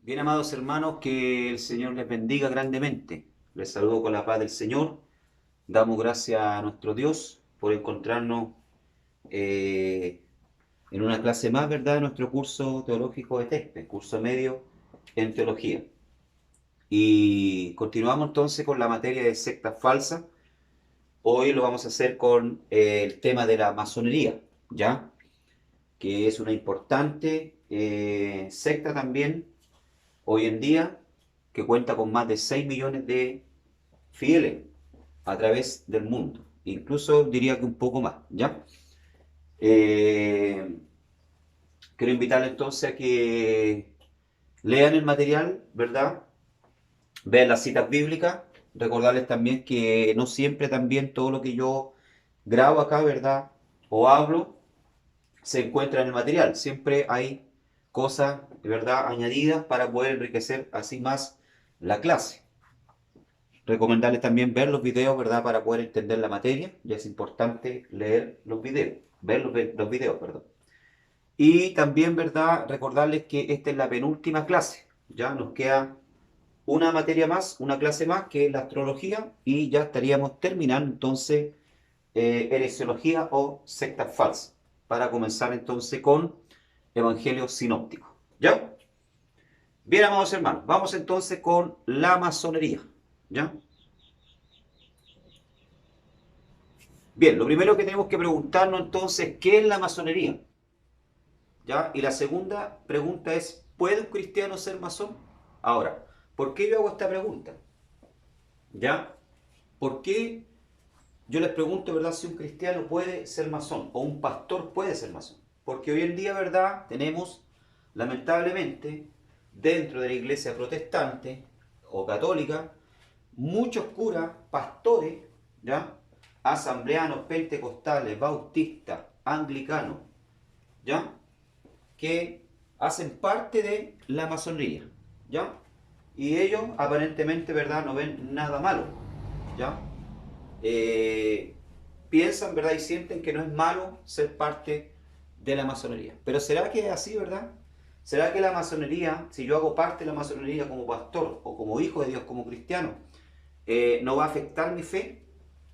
Bien, amados hermanos, que el Señor les bendiga grandemente. Les saludo con la paz del Señor. Damos gracias a nuestro Dios por encontrarnos eh, en una clase más, ¿verdad?, de nuestro curso teológico de TESPE, curso medio en teología. Y continuamos entonces con la materia de sectas falsas. Hoy lo vamos a hacer con el tema de la masonería, ¿ya? Que es una importante secta también hoy en día, que cuenta con más de 6 millones de fieles a través del mundo. Incluso diría que un poco más, ¿ya? Eh, Quiero invitarles entonces a que lean el material, ¿verdad? Vean las citas bíblicas. Recordarles también que no siempre también todo lo que yo grabo acá, ¿verdad? O hablo, se encuentra en el material. Siempre hay cosas, ¿verdad?, añadidas para poder enriquecer así más la clase. Recomendarles también ver los videos, ¿verdad? Para poder entender la materia. Ya es importante leer los videos, ver los videos, perdón. Y también, ¿verdad? Recordarles que esta es la penúltima clase. Ya nos queda una materia más, una clase más, que es la astrología, y ya estaríamos terminando entonces heresiología o sectas falsas, para comenzar entonces con evangelios sinópticos. ¿Ya? Bien, amados hermanos, vamos entonces con la masonería. ¿Ya? Bien, lo primero que tenemos que preguntarnos entonces, ¿qué es la masonería? ¿Ya? Y la segunda pregunta es, ¿puede un cristiano ser masón? Ahora, ¿por qué yo hago esta pregunta? ¿Ya? ¿Por qué yo les pregunto, verdad, si un cristiano puede ser masón o un pastor puede ser masón? Porque hoy en día, verdad, tenemos, lamentablemente, dentro de la iglesia protestante o católica, muchos curas, pastores, ¿ya? Asambleanos, pentecostales, bautistas, anglicanos, ¿ya? Que hacen parte de la masonería, ¿ya? Y ellos aparentemente, ¿verdad?, no ven nada malo, ¿ya? Eh, Piensan, ¿verdad?, y sienten que no es malo ser parte de la masonería. Pero ¿será que es así, verdad? ¿Será que la masonería, si yo hago parte de la masonería como pastor o como hijo de Dios, como cristiano, no va a afectar mi fe?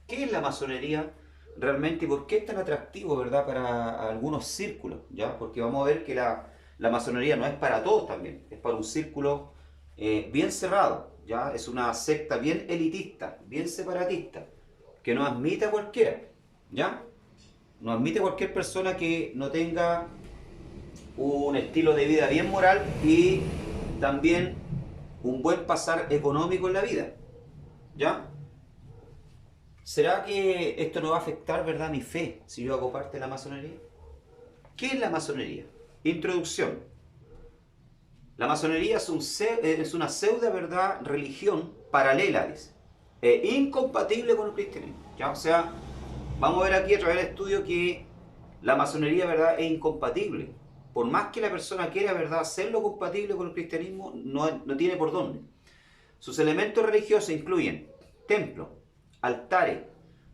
¿Qué es la masonería realmente y por qué es tan atractivo, verdad, para algunos círculos? ¿Ya? Porque vamos a ver que la masonería no es para todos también, es para un círculo bien cerrado, ¿ya? Es una secta bien elitista, bien separatista, que no admite a cualquiera, ¿ya? No admite a cualquier persona que no tenga un estilo de vida bien moral y también un buen pasar económico en la vida, ¿ya? ¿Será que esto no va a afectar, verdad, mi fe si yo hago parte de la masonería? ¿Qué es la masonería? Introducción. La masonería es una pseudo, verdad, religión paralela, dice, incompatible con el cristianismo. ¿Ya? O sea, vamos a ver aquí a través del estudio que la masonería, verdad, es incompatible. Por más que la persona quiera, verdad, hacerlo compatible con el cristianismo, no tiene por dónde. Sus elementos religiosos incluyen templos, altares,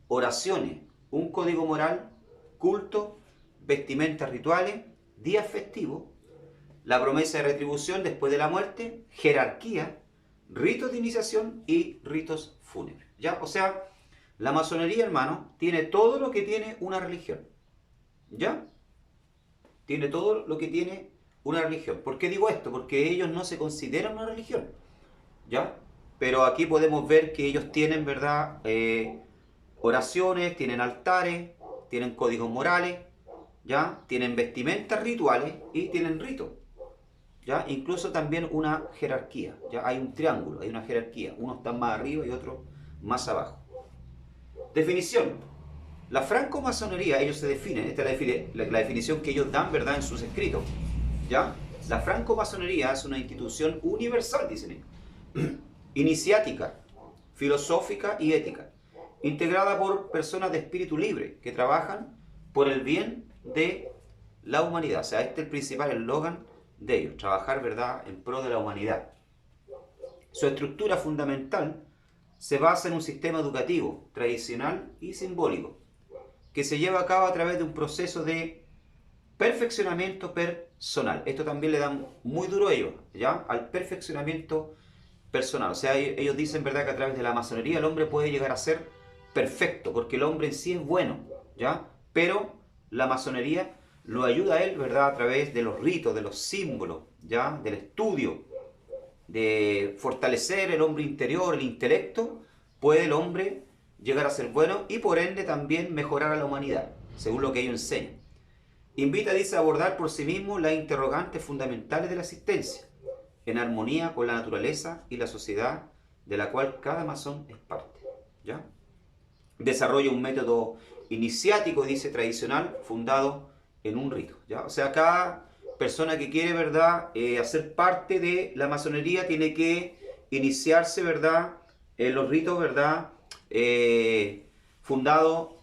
oraciones, un código moral, culto, vestimentas rituales, días festivos, la promesa de retribución después de la muerte, jerarquía, ritos de iniciación y ritos fúnebres. ¿Ya? O sea, la masonería, hermano, tiene todo lo que tiene una religión. ¿Ya? Tiene todo lo que tiene una religión. ¿Por qué digo esto? Porque ellos no se consideran una religión. ¿Ya? Pero aquí podemos ver que ellos tienen, ¿verdad? Oraciones, tienen altares, tienen códigos morales, ¿ya? Tienen vestimentas rituales y tienen ritos, ¿ya? Incluso también una jerarquía, ¿ya? Hay un triángulo, hay una jerarquía, unos están más arriba y otros más abajo. Definición. La francomasonería, ellos se definen, esta es la definición que ellos dan, ¿verdad?, en sus escritos, ¿ya? La francomasonería es una institución universal, dicen ellos, iniciática, filosófica y ética, integrada por personas de espíritu libre que trabajan por el bien de la humanidad. O sea, este es el principal eslogan de ellos, trabajar, ¿verdad?, en pro de la humanidad. Su estructura fundamental se basa en un sistema educativo, tradicional y simbólico, que se lleva a cabo a través de un proceso de perfeccionamiento personal. Esto también le dan muy duro a ellos, ¿ya? Al perfeccionamiento personal. O sea, ellos dicen, ¿verdad?, que a través de la masonería el hombre puede llegar a ser perfecto, porque el hombre en sí es bueno, ¿ya? Pero la masonería lo ayuda a él, ¿verdad?, a través de los ritos, de los símbolos, ¿ya?, del estudio, de fortalecer el hombre interior, el intelecto, puede el hombre llegar a ser bueno y por ende también mejorar a la humanidad, según lo que ellos enseñan. Invita, dice, a abordar por sí mismo las interrogantes fundamentales de la existencia, en armonía con la naturaleza y la sociedad de la cual cada masón es parte, ¿ya? Desarrolla un método iniciático, dice, tradicional, fundado en un rito, ¿ya? O sea, cada persona que quiere, ¿verdad?, hacer parte de la masonería tiene que iniciarse, ¿verdad?, en los ritos, ¿verdad?, fundados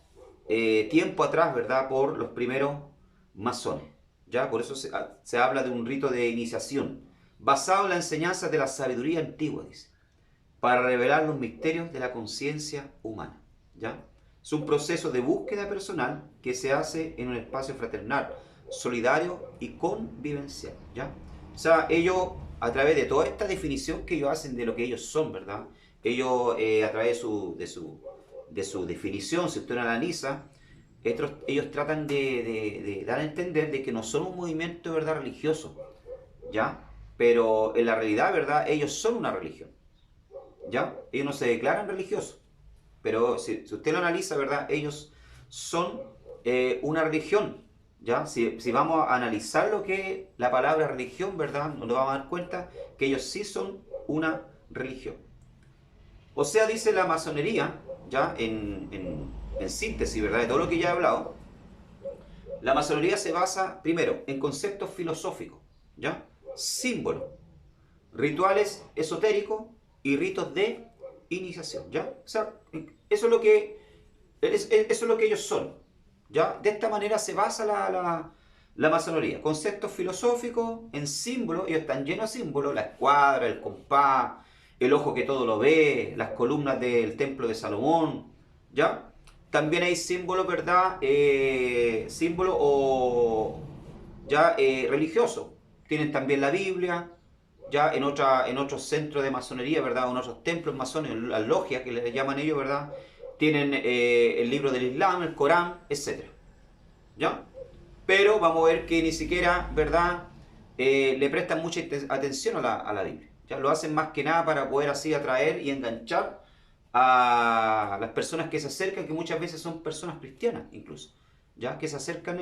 tiempo atrás, ¿verdad?, por los primeros masones, ¿ya? Por eso se habla de un rito de iniciación, basado en las enseñanzas de la sabiduría antigua, dice, para revelar los misterios de la conciencia humana, ¿ya? Es un proceso de búsqueda personal que se hace en un espacio fraternal, solidario y convivencial, ¿ya? O sea, ellos, a través de toda esta definición que ellos hacen de lo que ellos son, ¿verdad? Ellos, a través de su definición, si usted lo analiza, ellos tratan de dar a entender de que no son un movimiento, ¿verdad?, religioso, ¿ya? Pero en la realidad, ¿verdad?, ellos son una religión, ¿ya? Ellos no se declaran religiosos, pero si usted lo analiza, ¿verdad?, ellos son una religión, ¿ya? Si vamos a analizar lo que es la palabra religión, ¿verdad?, nos vamos a dar cuenta que ellos sí son una religión. O sea, dice la masonería, ya en síntesis, ¿verdad?, de todo lo que ya he hablado, la masonería se basa, primero, en conceptos filosóficos, ¿ya?, símbolos, rituales esotéricos y ritos de iniciación, ¿ya? O sea, eso es lo que ellos son, ¿ya? De esta manera se basa la masonería. Conceptos filosóficos en símbolos, ellos están llenos de símbolos, la escuadra, el compás, el ojo que todo lo ve, las columnas del templo de Salomón, ¿ya? También hay símbolos, ¿verdad? Símbolos o ya religiosos. Tienen también la Biblia, ya en otros centros de masonería, ¿verdad? O en otros templos masones, las logias que les llaman ellos, ¿verdad? Tienen el libro del Islam, el Corán, etc. ¿Ya? Pero vamos a ver que ni siquiera, ¿verdad?, le prestan mucha atención a la Biblia. ¿Ya? Lo hacen más que nada para poder así atraer y enganchar a las personas que se acercan, que muchas veces son personas cristianas incluso, ¿ya?, que se acercan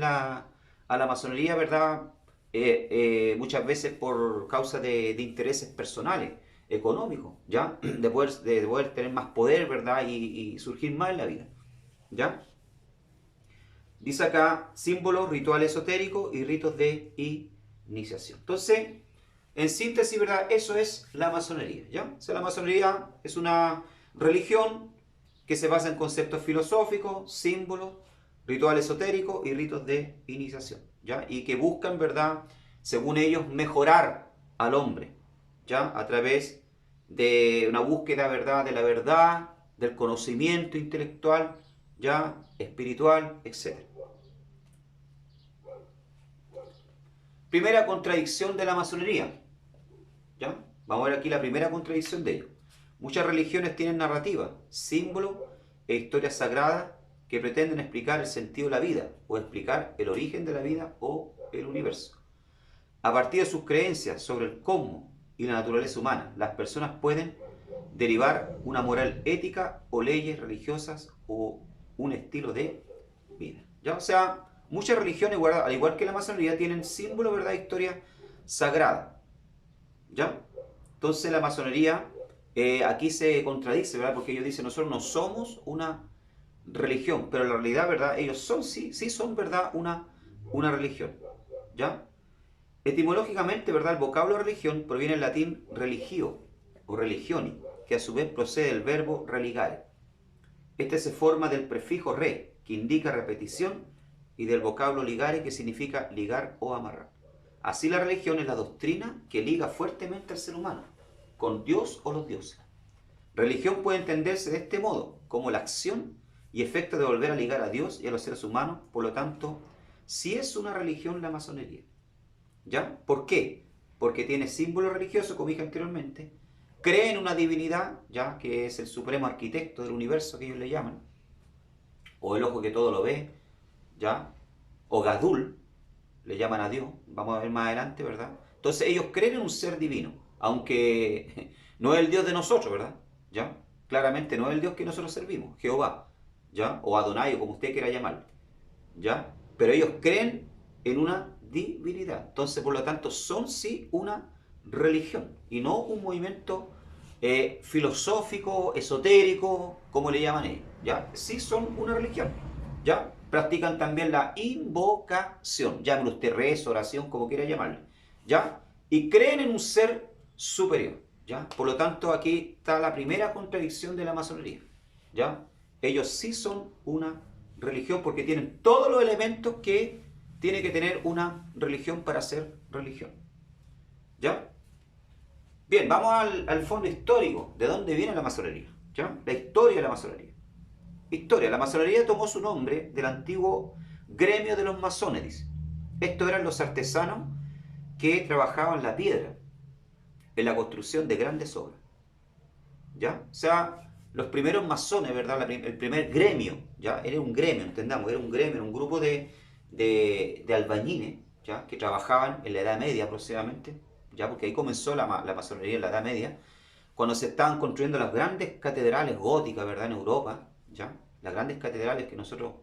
a la masonería, ¿verdad?, muchas veces por causa de intereses personales, económicos, ¿ya?, de poder tener más poder, ¿verdad?, y surgir más en la vida, ¿ya? Dice acá, símbolos, rituales esotéricos y ritos de iniciación. Entonces, en síntesis, ¿verdad?, eso es la masonería, ¿ya? O sea, la masonería es una religión que se basa en conceptos filosóficos, símbolos, rituales esotéricos y ritos de iniciación, ¿ya? Y que buscan, ¿verdad?, según ellos, mejorar al hombre, ¿ya?, a través de una búsqueda, ¿verdad?, de la verdad, del conocimiento intelectual, ¿ya?, espiritual, etc. Primera contradicción de la masonería, ¿ya? Vamos a ver aquí la primera contradicción de ello. Muchas religiones tienen narrativa, símbolos e historias sagradas que pretenden explicar el sentido de la vida o explicar el origen de la vida o el universo. A partir de sus creencias sobre el cosmos y la naturaleza humana, las personas pueden derivar una moral ética o leyes religiosas o un estilo de vida, ¿ya? O sea, muchas religiones, al igual que la masonería, tienen símbolos, ¿verdad?, historia sagrada, ¿ya? Entonces la masonería aquí se contradice, ¿verdad?, porque ellos dicen, nosotros no somos una religión, pero en la realidad, ¿verdad?, ellos sí son, ¿verdad?, una religión, ¿ya? Etimológicamente, ¿verdad?, el vocablo religión proviene del latín religio o religioni, que a su vez procede del verbo religare. Este se forma del prefijo re, que indica repetición, y del vocablo ligare, que significa ligar o amarrar. Así la religión es la doctrina que liga fuertemente al ser humano, con Dios o los dioses. Religión puede entenderse de este modo, como la acción y efecto de volver a ligar a Dios y a los seres humanos, por lo tanto, sí es una religión la masonería. ¿Ya? ¿Por qué? Porque tiene símbolos religiosos, como dije anteriormente, cree en una divinidad, ¿ya? Que es el supremo arquitecto del universo, que ellos le llaman, o el ojo que todo lo ve, ¿ya? O Gadul, le llaman a Dios, vamos a ver más adelante, ¿verdad? Entonces ellos creen en un ser divino, aunque no es el Dios de nosotros, ¿verdad? ¿Ya? Claramente no es el Dios que nosotros servimos, Jehová, ¿ya? O Adonai, o como usted quiera llamarlo, ¿ya? Pero ellos creen en una divinidad. Entonces, por lo tanto, son sí una religión y no un movimiento filosófico, esotérico, como le llaman ellos, ¿ya? Sí son una religión, ¿ya? Practican también la invocación, llámelo usted rezo, oración, como quiera llamarle, ¿ya? Y creen en un ser superior, ¿ya? Por lo tanto, aquí está la primera contradicción de la masonería, ¿ya? Ellos sí son una religión porque tienen todos los elementos que tiene que tener una religión para ser religión, ¿ya? Bien, vamos al fondo histórico. ¿De dónde viene la masonería? ¿Ya? La historia de la masonería. Historia. La masonería tomó su nombre del antiguo gremio de los masones, dice. Estos eran los artesanos que trabajaban la piedra en la construcción de grandes obras, ¿ya? O sea, los primeros masones, ¿verdad? El primer gremio, ¿ya? Era un gremio, entendamos, era un gremio, era un grupo de albañiles, ¿ya? Que trabajaban en la Edad Media aproximadamente, ¿ya? Porque ahí comenzó la masonería en la Edad Media, cuando se estaban construyendo las grandes catedrales góticas, ¿verdad? En Europa, ¿ya? Las grandes catedrales que nosotros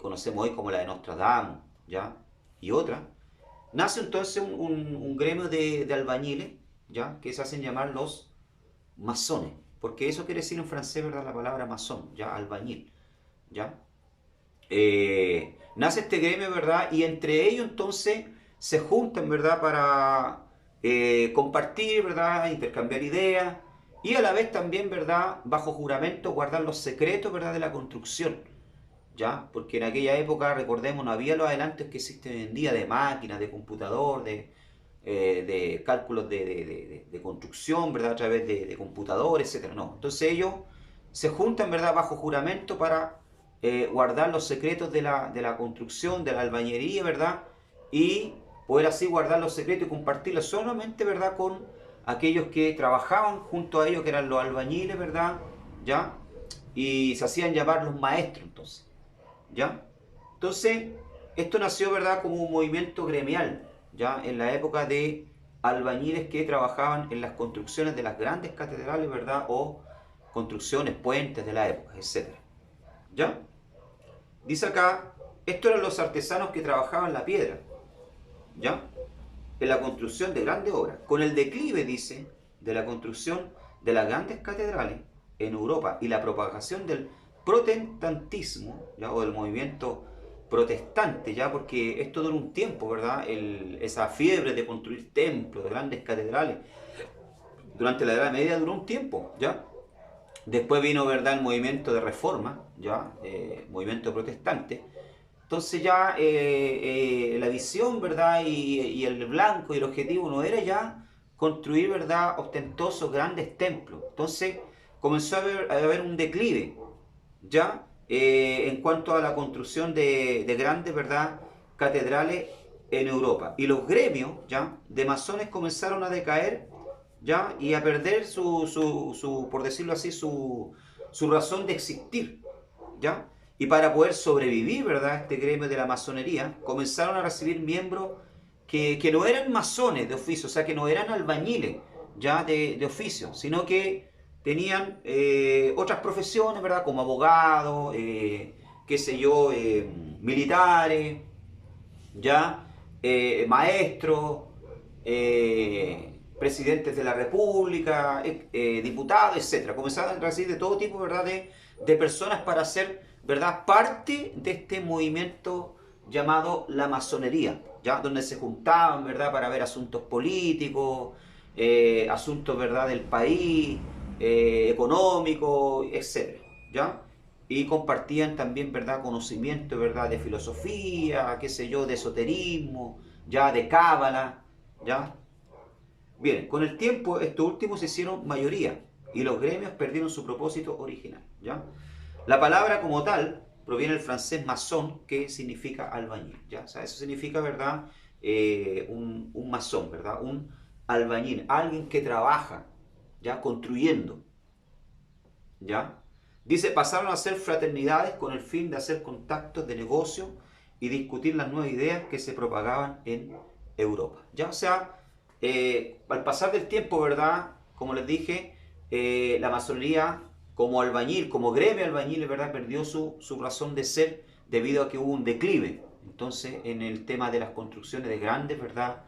conocemos hoy como la de Notre Dame, ¿ya? Y otras. Nace entonces un gremio de albañiles, ¿ya? Que se hacen llamar los masones, porque eso quiere decir en francés, ¿verdad? La palabra masón, ya, albañil, ¿ya? Nace este gremio, ¿verdad? Y entre ellos entonces se juntan, ¿verdad? Para compartir, ¿verdad? Intercambiar ideas y a la vez también, ¿verdad? Bajo juramento guardar los secretos, ¿verdad? De la construcción, ¿ya? Porque en aquella época, recordemos, no había los adelantos que existen hoy en día de máquinas, de computador, de cálculos de construcción, ¿verdad? A través de computadores, etcétera. No, entonces ellos se juntan, ¿verdad? Bajo juramento para guardar los secretos de la construcción, de la albañería, ¿verdad? Y poder así guardar los secretos y compartirlos solamente, ¿verdad? Con aquellos que trabajaban junto a ellos, que eran los albañiles, ¿verdad? ¿Ya? Y se hacían llamar los maestros, entonces. ¿Ya? Entonces, esto nació, ¿verdad?, como un movimiento gremial, ¿ya? En la época de albañiles que trabajaban en las construcciones de las grandes catedrales, ¿verdad? O construcciones, puentes de la época, etcétera. ¿Ya? Dice acá, estos eran los artesanos que trabajaban la piedra, ¿ya? En la construcción de grandes obras. Con el declive, dice, de la construcción de las grandes catedrales en Europa y la propagación del protestantismo, ¿ya? O del movimiento protestante, ya, porque esto duró un tiempo, ¿verdad? Esa fiebre de construir templos, de grandes catedrales, durante la Edad Media duró un tiempo, ¿ya? Después vino, ¿verdad?, el movimiento de reforma, ¿ya? Movimiento protestante. Entonces ya la visión, ¿verdad? Y el blanco y el objetivo no era ya construir, ¿verdad?, ostentosos grandes templos. Entonces comenzó a haber un declive, ¿ya? En cuanto a la construcción de grandes, ¿verdad?, catedrales en Europa. Y los gremios, ¿ya?, de masones comenzaron a decaer, ¿ya? Y a perder por decirlo así, su razón de existir, ¿ya? Y para poder sobrevivir, ¿verdad?, este gremio de la masonería, comenzaron a recibir miembros que no eran masones de oficio, o sea, que no eran albañiles ya de oficio, sino que tenían otras profesiones, ¿verdad?, como abogados, qué sé yo, militares, ya, maestros, presidentes de la República, diputados, etcétera. Comenzaron a recibir de todo tipo, ¿verdad?, de personas para ser, ¿verdad?, parte de este movimiento llamado la masonería, ¿ya? Donde se juntaban, ¿verdad?, para ver asuntos políticos, asuntos, ¿verdad?, del país, económicos, etcétera, ¿ya? Y compartían también, ¿verdad?, conocimiento, ¿verdad?, de filosofía, qué sé yo, de esoterismo, ya, de cábala, ¿ya? Bien, con el tiempo estos últimos se hicieron mayoría y los gremios perdieron su propósito original, ¿ya? La palabra como tal proviene del francés masón, que significa albañil, ¿ya? O sea, eso significa, ¿verdad? Un masón, ¿verdad? Un albañil, alguien que trabaja, ¿ya? Construyendo, ¿ya? Dice, pasaron a ser fraternidades con el fin de hacer contactos de negocio y discutir las nuevas ideas que se propagaban en Europa, ¿ya? O sea, al pasar del tiempo, ¿verdad? Como les dije, la masonería como albañil, como gremio albañil, ¿verdad? Perdió su razón de ser debido a que hubo un declive, entonces, en el tema de las construcciones de grandes, ¿verdad?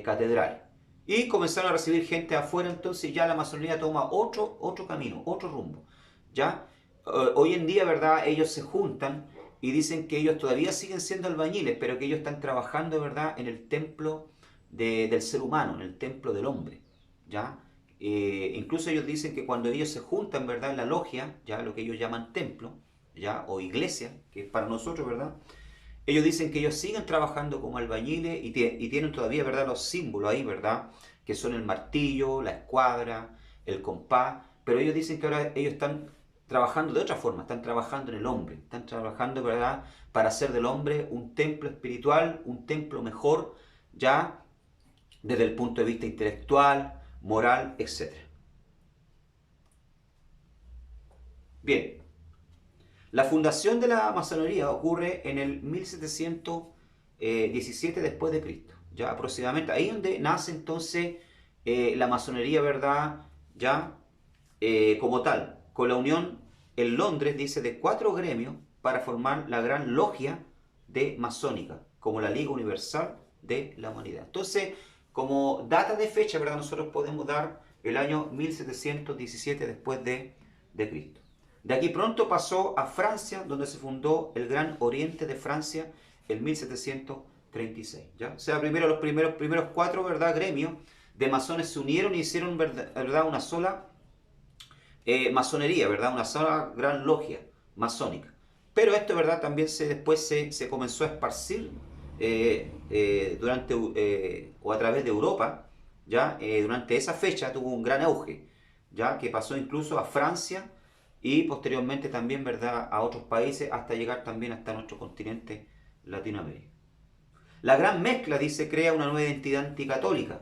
Catedrales. Y comenzaron a recibir gente afuera, entonces ya la masonería toma otro camino, otro rumbo, ¿ya? Hoy en día, ¿verdad? Ellos se juntan y dicen que ellos todavía siguen siendo albañiles, pero que ellos están trabajando, ¿verdad? En el templo del ser humano, en el templo del hombre, ¿ya? Incluso ellos dicen que cuando ellos se juntan, ¿verdad? En la logia, ya lo que ellos llaman templo, ¿ya? O iglesia, que es para nosotros, ¿verdad? Ellos dicen que ellos siguen trabajando como albañiles y tienen todavía, ¿verdad? Los símbolos ahí, ¿verdad? Que son el martillo, la escuadra, el compás, pero ellos dicen que ahora ellos están trabajando de otra forma, están trabajando en el hombre, están trabajando, ¿verdad? Para hacer del hombre un templo espiritual, un templo mejor, ya desde el punto de vista intelectual, moral, etcétera. Bien, la fundación de la masonería ocurre en el 1717 después de Cristo, ya aproximadamente, ahí donde nace entonces la masonería, ¿verdad? Ya como tal, con la unión en Londres, dice, de 4 gremios para formar la gran logia de masónica, como la Liga Universal de la Humanidad. Entonces, como data de fecha, ¿verdad? Nosotros podemos dar el año 1717 después de Cristo. De aquí pronto pasó a Francia, donde se fundó el Gran Oriente de Francia en 1736. ¿Ya? O sea, primero los primeros 4, ¿verdad? Gremios de masones se unieron y hicieron, ¿verdad? Una sola masonería, ¿verdad? Una sola gran logia masónica. Pero esto, ¿verdad? También después se comenzó a esparcir durante o a través de Europa, ¿ya? Durante esa fecha tuvo un gran auge, ¿ya? Que pasó incluso a Francia y posteriormente también, ¿verdad? A otros países hasta llegar también hasta nuestro continente Latinoamérica. La gran mezcla, dice, crea una nueva identidad anticatólica.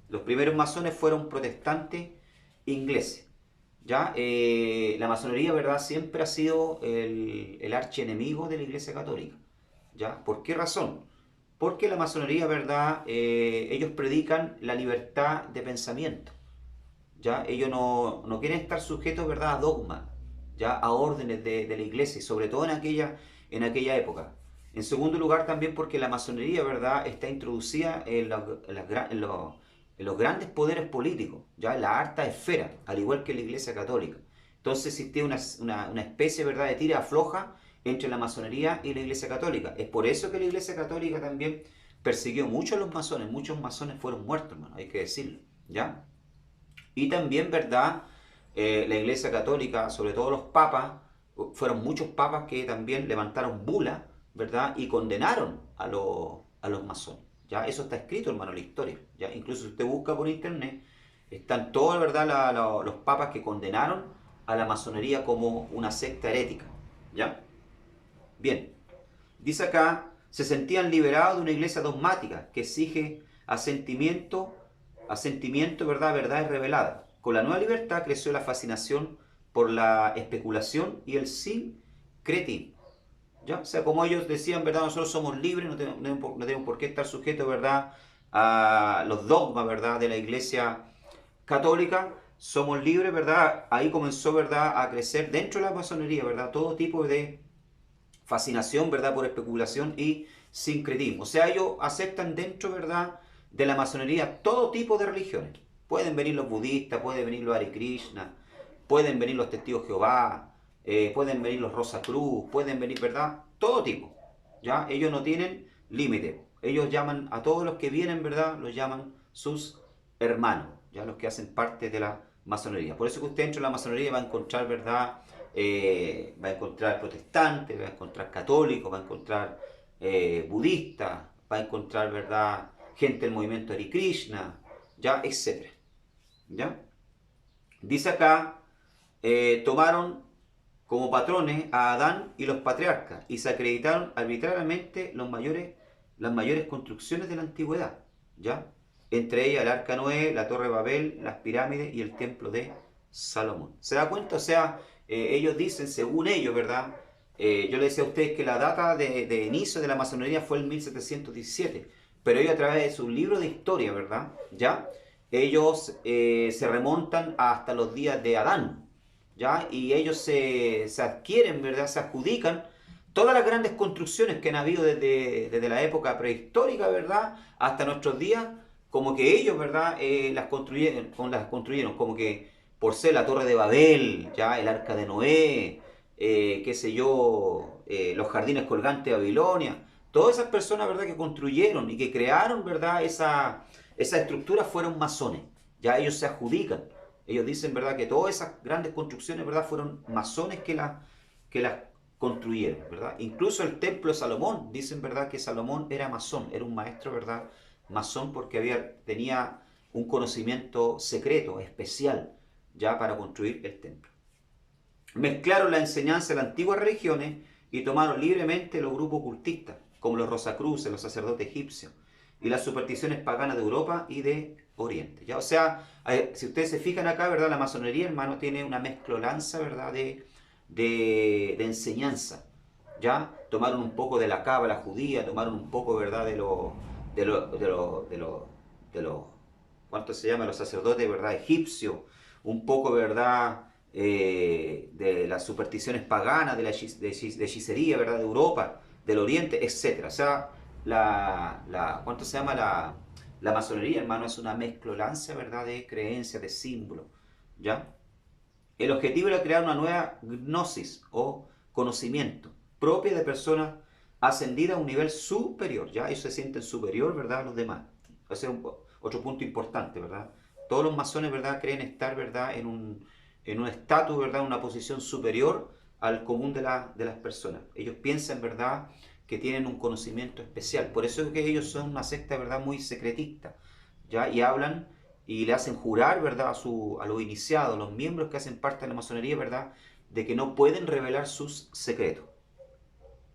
Los primeros masones fueron protestantes ingleses. ¿Ya? La masonería, ¿verdad? Siempre ha sido el archienemigo de la Iglesia Católica. ¿Ya? ¿Por qué razón? Porque la masonería, ¿verdad? Ellos predican la libertad de pensamiento. ¿Ya? Ellos no quieren estar sujetos, ¿verdad? A dogmas, ¿ya? A órdenes de la Iglesia, y sobre todo en aquella época. En segundo lugar, también porque la masonería, ¿verdad? Está introducida en los grandes poderes políticos, ya en la alta esfera, al igual que la Iglesia Católica. Entonces existe una especie, ¿verdad?, de tira afloja entre la masonería y la Iglesia Católica. Es por eso que la Iglesia Católica también persiguió mucho a los masones. Muchos masones fueron muertos, hermano, hay que decirlo, ¿ya? Y también, ¿verdad? La Iglesia Católica, sobre todo los papas, fueron muchos papas que también levantaron bula, ¿verdad? Y condenaron a los masones. ¿Ya? Eso está escrito, hermano, en la historia. ¿Ya? Incluso si usted busca por internet, están todos, ¿verdad? Los papas que condenaron a la masonería como una secta herética. ¿Ya? Bien, dice acá, se sentían liberados de una iglesia dogmática que exige asentimiento, ¿verdad? Verdades reveladas. Con la nueva libertad creció la fascinación por la especulación y el sincretismo. ¿Ya? O sea, como ellos decían, ¿verdad? Nosotros somos libres, no tenemos por qué estar sujetos, ¿verdad? A los dogmas, ¿verdad? De la iglesia católica. Somos libres, ¿verdad? Ahí comenzó, ¿verdad? A crecer dentro de la masonería, ¿verdad? Todo tipo de fascinación, ¿verdad? Por especulación y sincretismo. O sea, ellos aceptan dentro, ¿verdad? De la masonería todo tipo de religiones. Pueden venir los budistas, pueden venir los Hare Krishna, pueden venir los testigos de Jehová, pueden venir los Rosacruz, pueden venir, ¿verdad? Todo tipo. ¿Ya? Ellos no tienen límite. Ellos llaman a todos los que vienen, ¿verdad? Los llaman sus hermanos, ya los que hacen parte de la masonería. Por eso que usted dentro de la masonería va a encontrar, ¿verdad? Va a encontrar protestantes, va a encontrar católicos, va a encontrar budistas, va a encontrar, ¿verdad? Gente del movimiento Hare Krishna, ya, etcétera. ¿Ya? Dice acá, tomaron como patrones a Adán y los patriarcas y se acreditaron arbitrariamente las mayores construcciones de la antigüedad, ¿ya? Entre ellas el Arca Noé, la Torre de Babel, las pirámides y el Templo de Salomón. ¿Se da cuenta? O sea, ellos dicen, según ellos, ¿verdad? Yo les decía a ustedes que la data de inicio de la masonería fue el 1717, pero ellos a través de su libro de historia, ¿verdad? ¿Ya? Ellos se remontan hasta los días de Adán, ¿ya? Y ellos se adquieren, ¿verdad? Se adjudican todas las grandes construcciones que han habido desde la época prehistórica, ¿verdad? Hasta nuestros días, como que ellos, ¿verdad? Las construyeron, como que por ser la Torre de Babel, ¿ya? El Arca de Noé, qué sé yo, los jardines colgantes de Babilonia. Todas esas personas, ¿verdad? Que construyeron y que crearon, ¿verdad? Esa estructura fueron masones. Ya ellos se adjudican. Ellos dicen, ¿verdad? Que todas esas grandes construcciones, ¿verdad? Fueron masones que las construyeron, ¿verdad? Incluso el templo de Salomón, dicen, ¿verdad? Que Salomón era masón, era un maestro, ¿verdad? Masón porque tenía un conocimiento secreto, especial, ya para construir el templo. Mezclaron la enseñanza de las antiguas religiones y tomaron libremente los grupos ocultistas, como los Rosacruces, los sacerdotes egipcios, y las supersticiones paganas de Europa y de Oriente. ¿Ya? O sea, si ustedes se fijan acá, ¿verdad? La masonería, hermano, tiene una mezclolanza, ¿verdad? De enseñanza. ¿Ya? Tomaron un poco de la cábala judía, tomaron un poco, ¿verdad? De los ¿cuánto se llama? Los sacerdotes, ¿verdad? Egipcios, un poco, ¿verdad? De las supersticiones paganas, de hechicería, ¿verdad? De Europa, del Oriente, etcétera. O sea, ¿cuánto se llama? La masonería, hermano, es una mezclolanza, ¿verdad? De creencias, de símbolos, ¿ya? El objetivo era crear una nueva gnosis o conocimiento propia de personas ascendidas a un nivel superior, ¿ya? Ellos se sienten superior, ¿verdad? A los demás. Ese es otro punto importante, ¿verdad? Todos los masones, ¿verdad? Creen estar, ¿verdad? En un estatus, ¿verdad? En una posición superior al común de las personas. Ellos piensan, ¿verdad? Que tienen un conocimiento especial. Por eso es que ellos son una secta, ¿verdad? Muy secretista, ¿ya? Y hablan y le hacen jurar, ¿verdad? A los iniciados, los miembros que hacen parte de la masonería, ¿verdad? De que no pueden revelar sus secretos.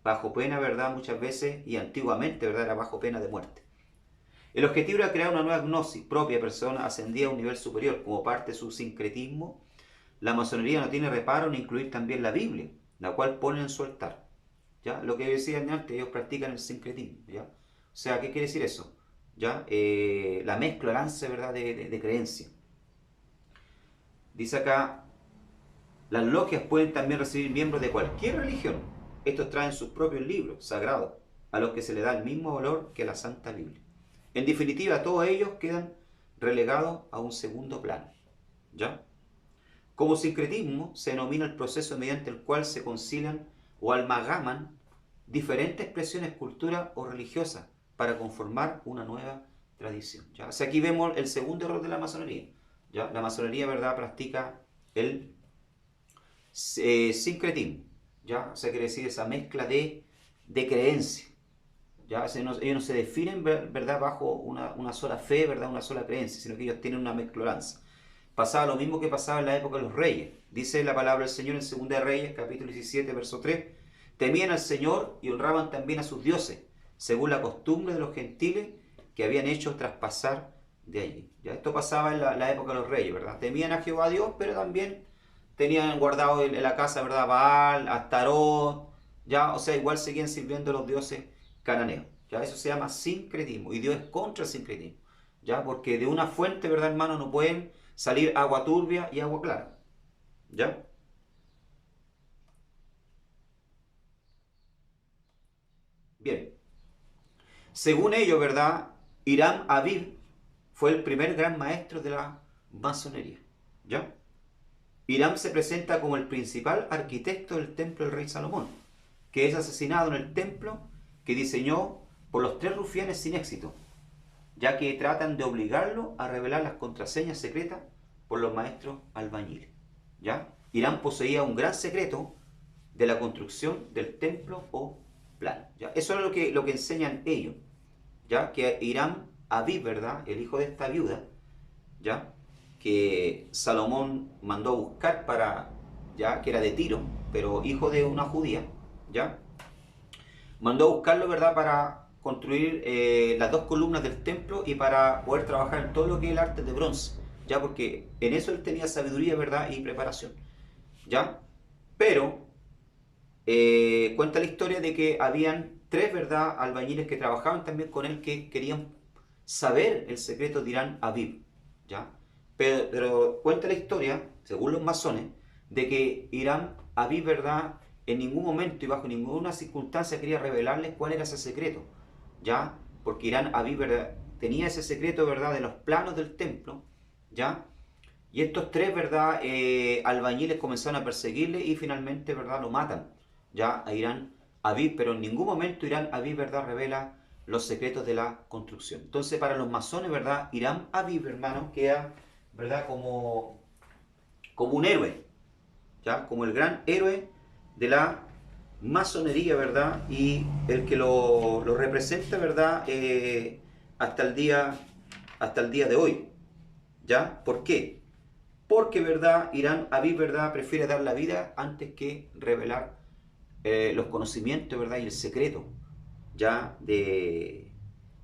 Bajo pena, ¿verdad? Muchas veces, y antiguamente, ¿verdad? Era bajo pena de muerte. El objetivo era crear una nueva gnosis propia persona ascendida a un nivel superior. Como parte de su sincretismo, la masonería no tiene reparo en incluir también la Biblia, la cual ponen en su altar. ¿Ya? Lo que decía antes, ellos practican el sincretismo. ¿Ya? O sea, ¿qué quiere decir eso? ¿Ya? La mezcla, ¿verdad? De creencias. Dice acá, las logias pueden también recibir miembros de cualquier religión. Estos traen sus propios libros sagrados, a los que se le da el mismo valor que la Santa Biblia. En definitiva, todos ellos quedan relegados a un segundo plano. ¿Ya? Como sincretismo se denomina el proceso mediante el cual se concilian o amalgaman diferentes expresiones culturales o religiosas para conformar una nueva tradición. ¿Ya? O sea, aquí vemos el segundo error de la masonería. ¿Ya? La masonería, ¿verdad?, practica el sincretismo. ¿Ya? O sea, quiere decir esa mezcla de creencias. ¿Ya? O sea, ellos no se definen, ¿verdad?, bajo una sola fe, ¿verdad?, una sola creencia, sino que ellos tienen una mezcloranza. Pasaba lo mismo que pasaba en la época de los reyes. Dice la palabra del Señor en 2 de Reyes, capítulo 17, verso 3. Temían al Señor y honraban también a sus dioses, según la costumbre de los gentiles que habían hecho traspasar de allí. ¿Ya? Esto pasaba en la época de los reyes, ¿verdad? Temían a Jehová Dios, pero también tenían guardado en la casa, ¿verdad?, Baal, Astarot, ¿ya? O sea, igual seguían sirviendo a los dioses cananeos. ¿Ya? Eso se llama sincretismo, y Dios es contra el sincretismo, ¿ya? Porque de una fuente, ¿verdad, hermano?, no pueden salir agua turbia y agua clara. ¿Ya? Bien. Según ellos, ¿verdad?, Hiram Abib fue el primer gran maestro de la masonería. ¿Ya? Hiram se presenta como el principal arquitecto del templo del rey Salomón, que es asesinado en el templo que diseñó por los tres rufianes sin éxito, ya que tratan de obligarlo a revelar las contraseñas secretas por los maestros albañiles. ¿Ya? Hiram poseía un gran secreto de la construcción del templo o plan. ¿Ya? Eso es lo que enseñan ellos. ¿Ya? Que Hiram Abib, ¿verdad?, el hijo de esta viuda, ¿ya?, que Salomón mandó a buscar ya que era de Tiro, pero hijo de una judía, ¿ya? Mandó a buscarlo, ¿verdad?, para construir las dos columnas del templo y para poder trabajar en todo lo que es el arte de bronce, ¿ya? Porque en eso él tenía sabiduría, ¿verdad?, y preparación, ¿ya? Pero cuenta la historia de que habían tres, ¿verdad?, albañiles que trabajaban también con él que querían saber el secreto de Irán Aviv, ¿ya? Pero cuenta la historia, según los masones, de que Irán Aviv, ¿verdad?, en ningún momento y bajo ninguna circunstancia quería revelarles cuál era ese secreto, ¿ya? Porque Irán Aviv, ¿verdad?, tenía ese secreto, ¿verdad?, de los planos del templo, ¿ya? Y estos tres, ¿verdad?, albañiles comenzaron a perseguirle y finalmente, ¿verdad?, lo matan, ya, a Irán Aviv, pero en ningún momento Irán Aviv, ¿verdad?, revela los secretos de la construcción. Entonces, para los masones, ¿verdad?, Irán Aviv, hermano, queda, ¿verdad?, como un héroe, ¿ya? Como el gran héroe de la masonería, ¿verdad? Y el que lo representa, ¿verdad?, hasta el día de hoy, ¿ya? ¿Por qué? Porque, ¿verdad?, Irán Aviv, ¿verdad?, prefiere dar la vida antes que revelar los conocimientos, ¿verdad?, y el secreto, ya, de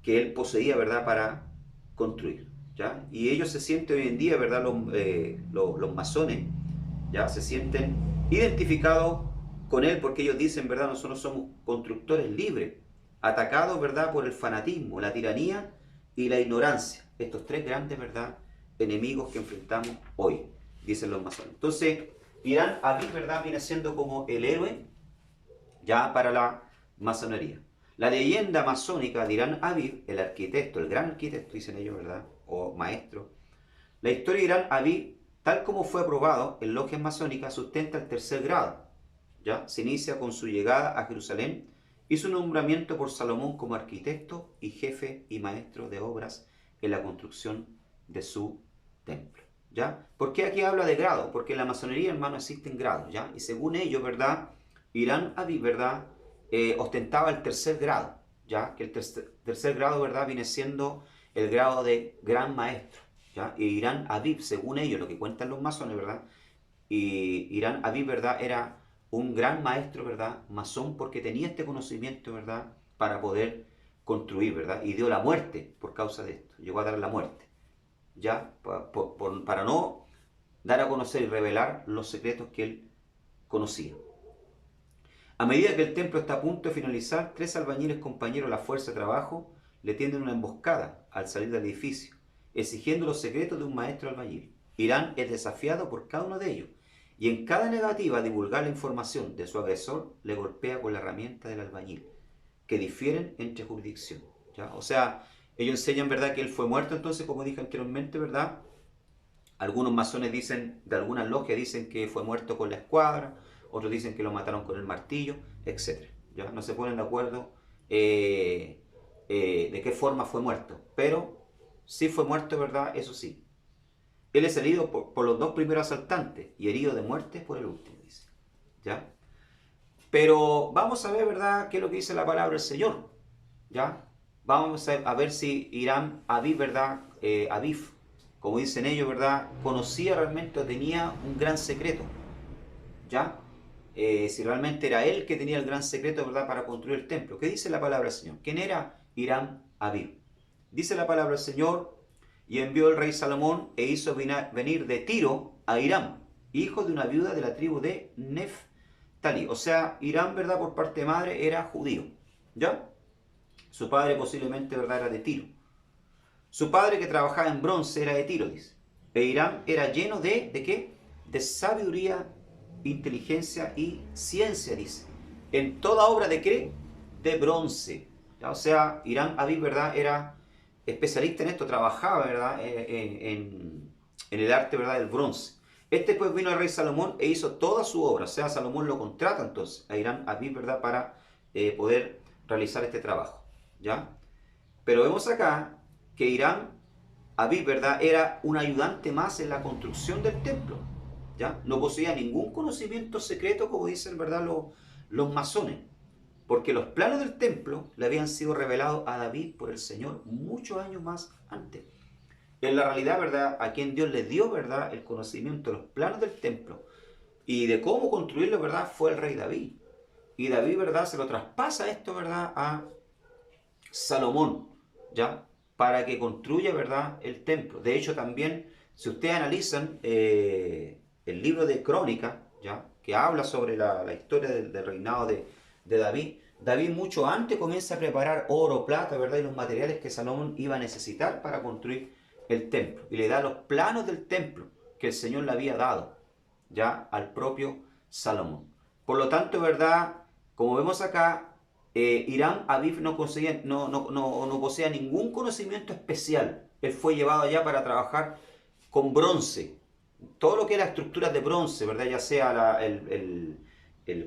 que él poseía, ¿verdad?, para construir, ¿ya? Y ellos se sienten hoy en día, ¿verdad?, los masones, ¿ya?, se sienten identificados con él porque ellos dicen, ¿verdad?, nosotros somos constructores libres, atacados, ¿verdad?, por el fanatismo, la tiranía y la ignorancia. Estos tres grandes, ¿verdad?, enemigos que enfrentamos hoy, dicen los masones. Entonces, Irán Aviv, ¿verdad?, viene siendo como el héroe ya para la masonería. La leyenda masónica de Irán Aviv, el arquitecto, el gran arquitecto, dicen ellos, ¿verdad?, o maestro. La historia de Irán Aviv, tal como fue aprobado en logias masónicas, sustenta el tercer grado. ¿Ya? Se inicia con su llegada a Jerusalén y su nombramiento por Salomón como arquitecto y jefe y maestro de obras en la construcción de su templo. ¿Ya? ¿Por qué aquí habla de grado? Porque en la masonería, hermano, existen grados, ¿ya? Y según ellos, ¿verdad?, Irán Aviv, ¿verdad?, ostentaba el tercer grado, ¿ya? Que el tercer grado, ¿verdad?, viene siendo el grado de gran maestro, ¿ya? Y Irán Aviv, según ellos, lo que cuentan los masones, ¿verdad?, y Irán Aviv, ¿verdad?, era un gran maestro, ¿verdad?, masón, porque tenía este conocimiento, ¿verdad?, para poder construir, ¿verdad?, y dio la muerte por causa de esto, llegó a dar la muerte, ¿ya?, para no dar a conocer y revelar los secretos que él conocía. A medida que el templo está a punto de finalizar, tres albañiles compañeros de la fuerza de trabajo le tienden una emboscada al salir del edificio, exigiendo los secretos de un maestro albañil. Irán es desafiado por cada uno de ellos, y en cada negativa a divulgar la información de su agresor, le golpea con la herramienta del albañil, que difieren entre jurisdicción, ¿ya? O sea, ellos enseñan, ¿verdad?, que él fue muerto, entonces, como dije anteriormente, ¿verdad? Algunos masones dicen, de algunas logias dicen que fue muerto con la escuadra, otros dicen que lo mataron con el martillo, etc. ¿Ya? No se ponen de acuerdo de qué forma fue muerto, pero sí fue muerto, ¿verdad? Eso sí. Él es herido por los dos primeros asaltantes y herido de muerte por el último, dice. ¿Ya? Pero vamos a ver, ¿verdad?, qué es lo que dice la palabra del Señor. ¿Ya? Vamos a ver si Irán Aviv, ¿verdad?, Aviv, como dicen ellos, ¿verdad?, conocía realmente o tenía un gran secreto, ¿ya? Si realmente era él que tenía el gran secreto, ¿verdad?, para construir el templo. ¿Qué dice la palabra del Señor? ¿Quién era Irán Aviv? Dice la palabra del Señor: y envió el rey Salomón e hizo venir de Tiro a Irán, hijo de una viuda de la tribu de Neftalí. O sea, Irán, ¿verdad?, por parte de madre era judío, ¿ya? Su padre posiblemente, ¿verdad?, era de Tiro. Su padre, que trabajaba en bronce, era de Tiro, dice. E Irán era lleno ¿de qué? De sabiduría, inteligencia y ciencia, dice. En toda obra de qué? De bronce. ¿Ya? O sea, Irán Aviv, ¿verdad?, era especialista en esto, trabajaba, ¿verdad?, en el arte, ¿verdad?, del bronce. Este pues vino al rey Salomón e hizo toda su obra. O sea, Salomón lo contrata entonces a Irán Aviv, ¿verdad?, para poder realizar este trabajo, ¿ya? Pero vemos acá que Irán Aviv, ¿verdad?, era un ayudante más en la construcción del templo, ¿ya? No poseía ningún conocimiento secreto, como dicen, ¿verdad?, los masones, porque los planos del templo le habían sido revelados a David por el Señor muchos años más antes. En la realidad, ¿verdad?, a quien Dios le dio, ¿verdad?, el conocimiento de los planos del templo y de cómo construirlo, ¿verdad? Fue el rey David. Y David, ¿verdad? Se lo traspasa esto, ¿verdad? A Salomón, ¿ya? Para que construya, ¿verdad? El templo. De hecho, también, si ustedes analizan el libro de Crónica, ¿ya? Que habla sobre la historia del reinado de David, David mucho antes comienza a preparar oro, plata, ¿verdad? Y los materiales que Salomón iba a necesitar para construir el templo. Y le da los planos del templo que el Señor le había dado, ¿ya? Al propio Salomón. Por lo tanto, ¿verdad? Como vemos acá, Hiram Abib no posee ningún conocimiento especial. Él fue llevado allá para trabajar con bronce. Todo lo que era estructuras de bronce, ¿verdad? Ya sea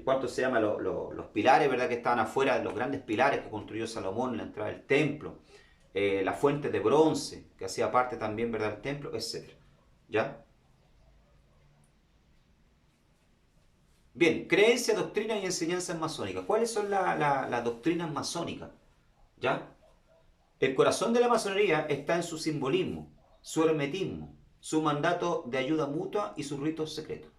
¿cuánto se llama? Los pilares, ¿verdad? Que estaban afuera, los grandes pilares que construyó Salomón en la entrada del templo. Las fuentes de bronce, que hacía parte también, ¿verdad? Del templo, etc. ¿Ya? Bien, creencia, doctrina y enseñanzas masónicas. ¿Cuáles son las doctrinas masónicas? ¿Ya? El corazón de la masonería está en su simbolismo, su hermetismo, su mandato de ayuda mutua y sus ritos secretos.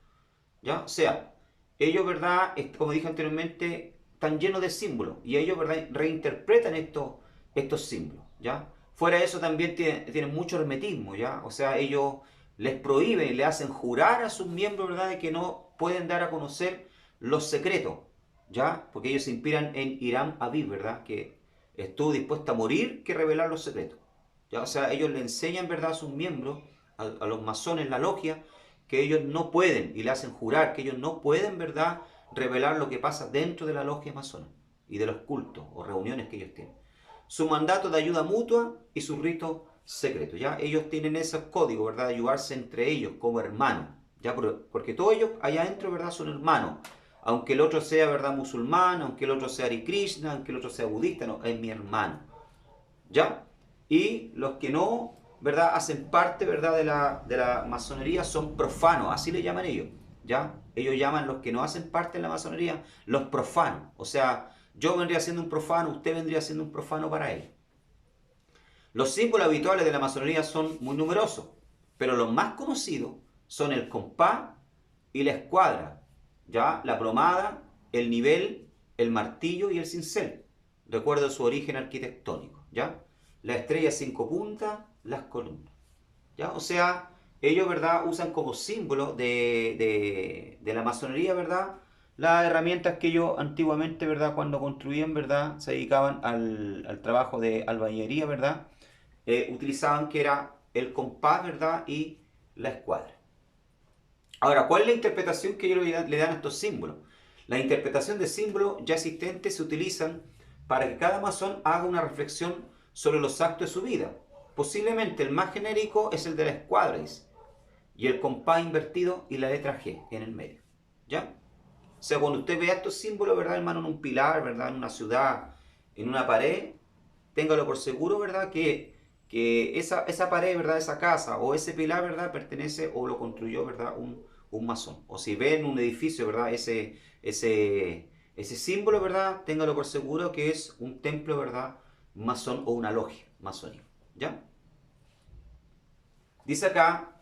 ¿Ya? O sea, ellos, ¿verdad? Como dije anteriormente, están llenos de símbolos y ellos, ¿verdad? Reinterpretan estos símbolos, ¿ya? Fuera de eso también tienen mucho hermetismo, ¿ya? O sea, ellos les prohíben y le hacen jurar a sus miembros, ¿verdad? De que no pueden dar a conocer los secretos, ¿ya? Porque ellos se inspiran en Hiram Abib, ¿verdad? Que estuvo dispuesto a morir que revelar los secretos, ¿ya? O sea, ellos le enseñan, ¿verdad? A sus miembros, a los masones, la logia, que ellos no pueden, y le hacen jurar que ellos no pueden, ¿verdad?, revelar lo que pasa dentro de la logia masona y de los cultos o reuniones que ellos tienen. Su mandato de ayuda mutua y su rito secreto, ¿ya? Ellos tienen esos códigos, ¿verdad?, de ayudarse entre ellos como hermanos, ¿ya? Porque todos ellos allá adentro, ¿verdad?, son hermanos. Aunque el otro sea, ¿verdad?, musulmán, aunque el otro sea Hare Krishna, aunque el otro sea budista, no, es mi hermano, ¿ya? Y los que no, ¿verdad?, hacen parte, ¿verdad?, de la masonería son profanos, así le llaman ellos, ¿ya? Ellos llaman los que no hacen parte de la masonería los profanos. O sea, yo vendría siendo un profano, usted vendría siendo un profano para él. Los símbolos habituales de la masonería son muy numerosos, pero los más conocidos son el compás y la escuadra, ¿ya? La plomada, el nivel, el martillo y el cincel. Recuerdo su origen arquitectónico, ¿ya? La estrella 5 puntas, las columnas, ¿ya? O sea, ellos, ¿verdad?, usan como símbolo de la masonería, ¿verdad?, las herramientas que ellos antiguamente, ¿verdad?, cuando construían, ¿verdad?, se dedicaban al trabajo de albañilería, ¿verdad?, utilizaban, que era el compás, ¿verdad?, y la escuadra. Ahora, ¿cuál es la interpretación que ellos le dan a estos símbolos? La interpretación de símbolos ya existentes se utilizan para que cada masón haga una reflexión sobre los actos de su vida. Posiblemente el más genérico es el de la escuadra, dice, y el compás invertido y la letra G en el medio, ¿ya? O sea, cuando usted vea estos símbolos, ¿verdad, hermano? En un pilar, ¿verdad?, en una ciudad, en una pared, téngalo por seguro, ¿verdad?, que esa pared, ¿verdad?, esa casa o ese pilar, ¿verdad?, pertenece o lo construyó, ¿verdad?, un masón. O si ve en un edificio, ¿verdad?, ese símbolo, ¿verdad?, téngalo por seguro que es un templo, ¿verdad?, masón o una logia masónica, ¿ya? Dice acá,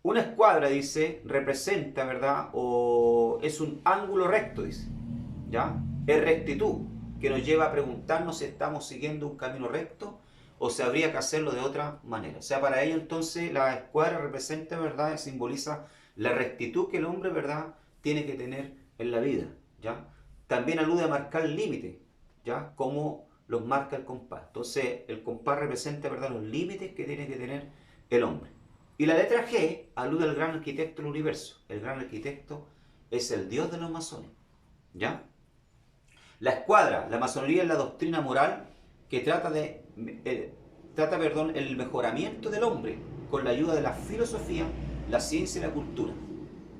una escuadra, dice, representa, ¿verdad?, o es un ángulo recto, dice, ¿ya? Es rectitud, que nos lleva a preguntarnos si estamos siguiendo un camino recto o si habría que hacerlo de otra manera. O sea, para ello entonces la escuadra representa, ¿verdad?, simboliza la rectitud que el hombre, ¿verdad?, tiene que tener en la vida, ¿ya? También alude a marcar límites, ¿ya?, como los marca el compás. Entonces, el compás representa, ¿verdad?, los límites que tiene que tener el hombre. Y la letra G alude al gran arquitecto del universo. El gran arquitecto es el Dios de los masones, ¿ya? La escuadra, la masonería es la doctrina moral que trata el mejoramiento del hombre con la ayuda de la filosofía, la ciencia y la cultura.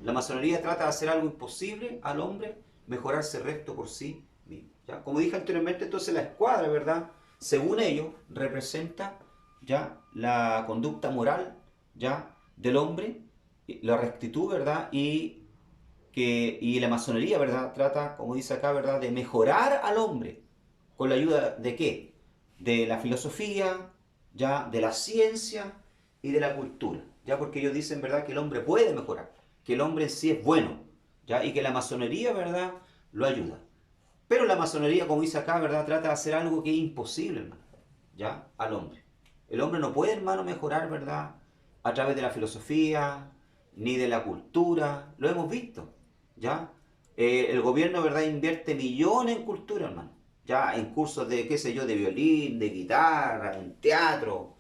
La masonería trata de hacer algo imposible al hombre, mejorarse recto por sí mismo, ¿ya? Como dije anteriormente, entonces la escuadra, ¿verdad?, según ellos, representa, ¿ya?, la conducta moral, ¿ya?, del hombre, la rectitud, ¿verdad?, y la masonería, ¿verdad?, trata, como dice acá, ¿verdad?, de mejorar al hombre con la ayuda de ¿qué? De la filosofía, ¿ya?, de la ciencia y de la cultura, ya porque ellos dicen, ¿verdad?, que el hombre puede mejorar, que el hombre en sí es bueno, ya, y que la masonería, ¿verdad?, lo ayuda. Pero la masonería, como dice acá, ¿verdad?, trata de hacer algo que es imposible, hermano, ya, al hombre. El hombre no puede, hermano, mejorar, ¿verdad?, a través de la filosofía, ni de la cultura, lo hemos visto, ¿ya? El gobierno, ¿verdad?, invierte millones en cultura, hermano, ya, en cursos de, qué sé yo, de violín, de guitarra, en teatro,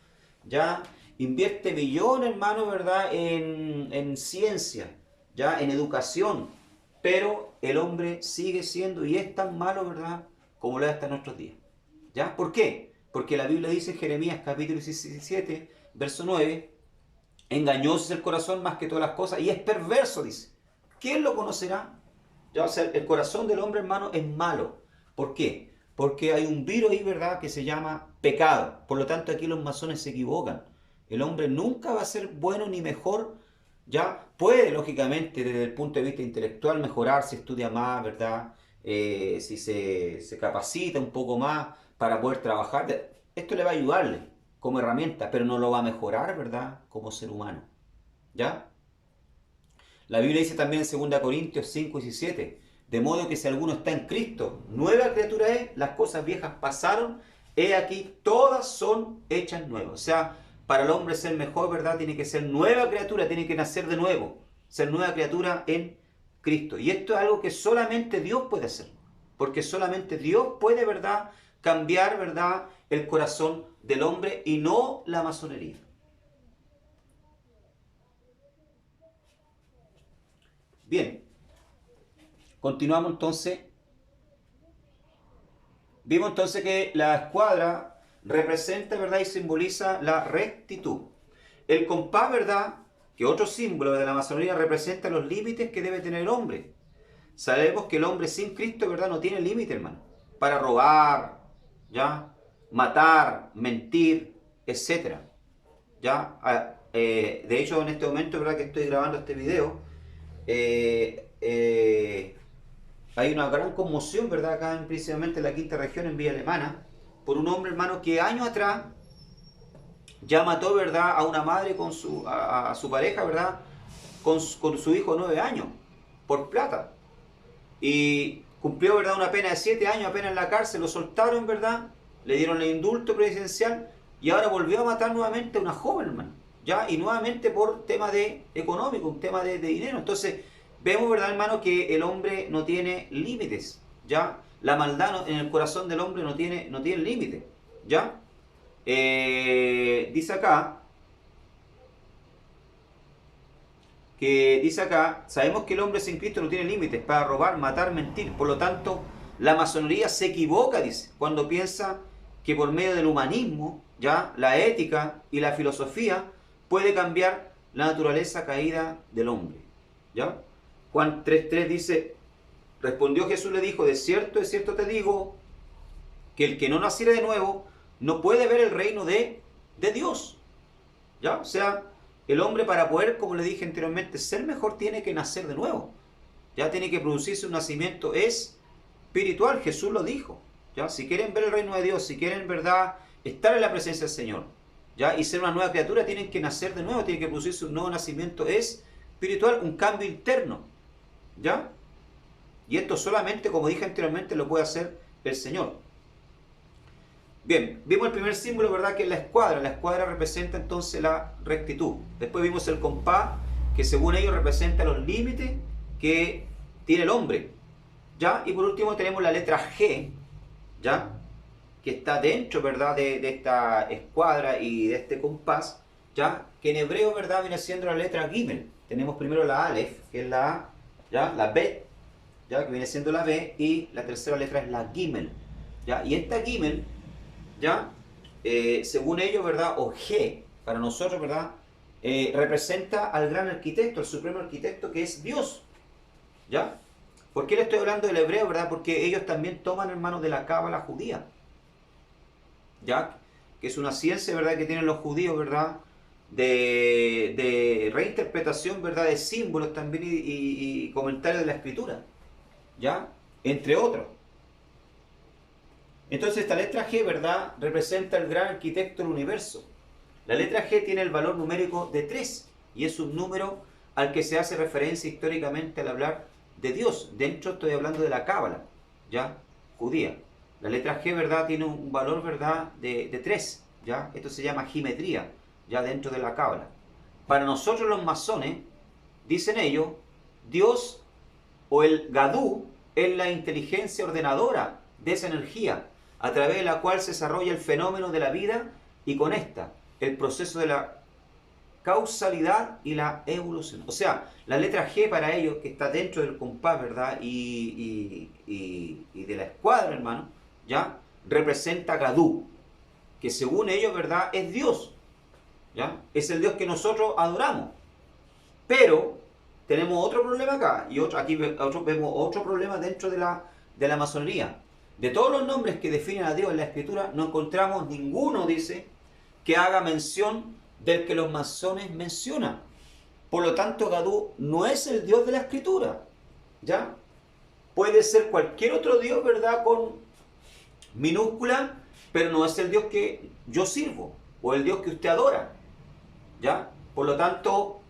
ya, invierte millones, hermano, ¿verdad?, en ciencia, ya, en educación, pero el hombre sigue siendo y es tan malo, ¿verdad?, como lo es hasta nuestros días, ¿ya? ¿Por qué? Porque la Biblia dice en Jeremías capítulo 17, verso 9, engañoso es el corazón más que todas las cosas y es perverso, dice. ¿Quién lo conocerá? Ya, o sea, el corazón del hombre, hermano, es malo. ¿Por qué? Porque hay un virus ahí, ¿verdad?, que se llama pecado. Por lo tanto, aquí los masones se equivocan. El hombre nunca va a ser bueno ni mejor. Ya puede, lógicamente, desde el punto de vista intelectual, mejorar si estudia más, ¿verdad? Si se capacita un poco más para poder trabajar. Esto le va a ayudarle como herramienta, pero no lo va a mejorar, ¿verdad?, como ser humano. ¿Ya? La Biblia dice también en 2 Corintios 5 y 17, de modo que si alguno está en Cristo, nueva criatura es, las cosas viejas pasaron, he aquí, todas son hechas nuevas. O sea, para el hombre ser mejor, ¿verdad?, tiene que ser nueva criatura, tiene que nacer de nuevo, ser nueva criatura en Cristo. Y esto es algo que solamente Dios puede hacer, porque solamente Dios puede, ¿verdad?, cambiar, ¿verdad?, el corazón del hombre y no la masonería. Bien, continuamos entonces. Vimos entonces que la escuadra representa, ¿verdad?, y simboliza la rectitud. El compás, ¿verdad?, que otro símbolo de la masonería, representa los límites que debe tener el hombre. Sabemos que el hombre sin Cristo, ¿verdad?, no tiene límite, hermano, para robar, ¿ya?, matar, mentir, etcétera. ¿Ya? De hecho, en este momento, ¿verdad?, que estoy grabando este video, eh, eh, hay una gran conmoción, ¿verdad?, acá precisamente en la quinta región, en Villa Alemana, por un hombre, hermano, que años atrás ya mató, ¿verdad?, a una madre con a su pareja, ¿verdad?, con su hijo de 9 años, por plata. Y cumplió, ¿verdad?, una pena de 7 años apenas en la cárcel, lo soltaron, ¿verdad?, le dieron el indulto presidencial y ahora volvió a matar nuevamente a una joven, hermano, ¿ya? Y nuevamente por tema de económico, un tema de dinero. Entonces, vemos, ¿verdad, hermano?, que el hombre no tiene límites, ¿ya? La maldad en el corazón del hombre no tiene límite, ¿ya? Dice acá, sabemos que el hombre sin Cristo no tiene límites para robar, matar, mentir. Por lo tanto, la masonería se equivoca, dice, cuando piensa que por medio del humanismo, ya, la ética y la filosofía puede cambiar la naturaleza caída del hombre, ¿ya? Juan 3:3 dice, respondió Jesús, le dijo, de cierto te digo, que el que no naciere de nuevo no puede ver el reino de Dios, ¿ya? O sea, el hombre, para poder, como le dije anteriormente, ser mejor, tiene que nacer de nuevo. Ya tiene que producirse un nacimiento espiritual. Jesús lo dijo. ¿Ya? Si quieren ver el reino de Dios, si quieren, ¿verdad?, estar en la presencia del Señor, ¿ya?, y ser una nueva criatura, tienen que nacer de nuevo, tiene que producirse un nuevo nacimiento espiritual, un cambio interno. ¿Ya? Y esto solamente, como dije anteriormente, lo puede hacer el Señor. Bien, vimos el primer símbolo, ¿verdad?, que es la escuadra. La escuadra representa entonces la rectitud. Después vimos el compás, que según ellos representa los límites que tiene el hombre, ¿ya? Y por último tenemos la letra G, ¿ya?, que está dentro, ¿verdad?, de esta escuadra y de este compás, ¿ya?, que en hebreo, ¿verdad?, viene siendo la letra Gimel. Tenemos primero la Aleph, que es la A, ¿ya?, la Bet, ¿ya?, que viene siendo la B, y la tercera letra es la Gimel, ¿ya? Y esta Gimel, ¿ya?, según ellos, ¿verdad?, o G, para nosotros, ¿verdad?, representa al gran arquitecto, al supremo arquitecto, que es Dios, ¿ya? ¿Por qué le estoy hablando del hebreo, verdad? Porque ellos también toman, hermanos, de la cábala judía, ¿ya?, que es una ciencia, ¿verdad?, que tienen los judíos, ¿verdad?, de reinterpretación, ¿verdad?, de símbolos también y comentarios de la escritura, ¿ya?, entre otros. Entonces esta letra G, ¿verdad?, representa el gran arquitecto del universo. La letra G tiene el valor numérico de 3 y es un número al que se hace referencia históricamente al hablar de Dios. Dentro estoy hablando de la Cábala, ¿ya? Judía. La letra G, ¿verdad? Tiene un valor, ¿verdad? De 3, ¿ya? Esto se llama geometría, ya dentro de la Cábala. Para nosotros los masones, dicen ellos, Dios o el Gadú es la inteligencia ordenadora de esa energía, a través de la cual se desarrolla el fenómeno de la vida y con esta, el proceso de la causalidad y la evolución. O sea, la letra G para ellos, que está dentro del compás, ¿verdad? Y de la escuadra, hermano, ¿ya? Representa Gadú, que según ellos, ¿verdad? Es Dios, ¿ya? Es el Dios que nosotros adoramos. Pero tenemos otro problema acá, y aquí vemos otro problema dentro de la masonería. De todos los nombres que definen a Dios en la Escritura, no encontramos ninguno, dice, que haga mención del que los masones mencionan. Por lo tanto, Gadú no es el Dios de la Escritura, ¿ya? Puede ser cualquier otro Dios, ¿verdad? Con minúscula, pero no es el Dios que yo sirvo, o el Dios que usted adora, ¿ya? Por lo tanto,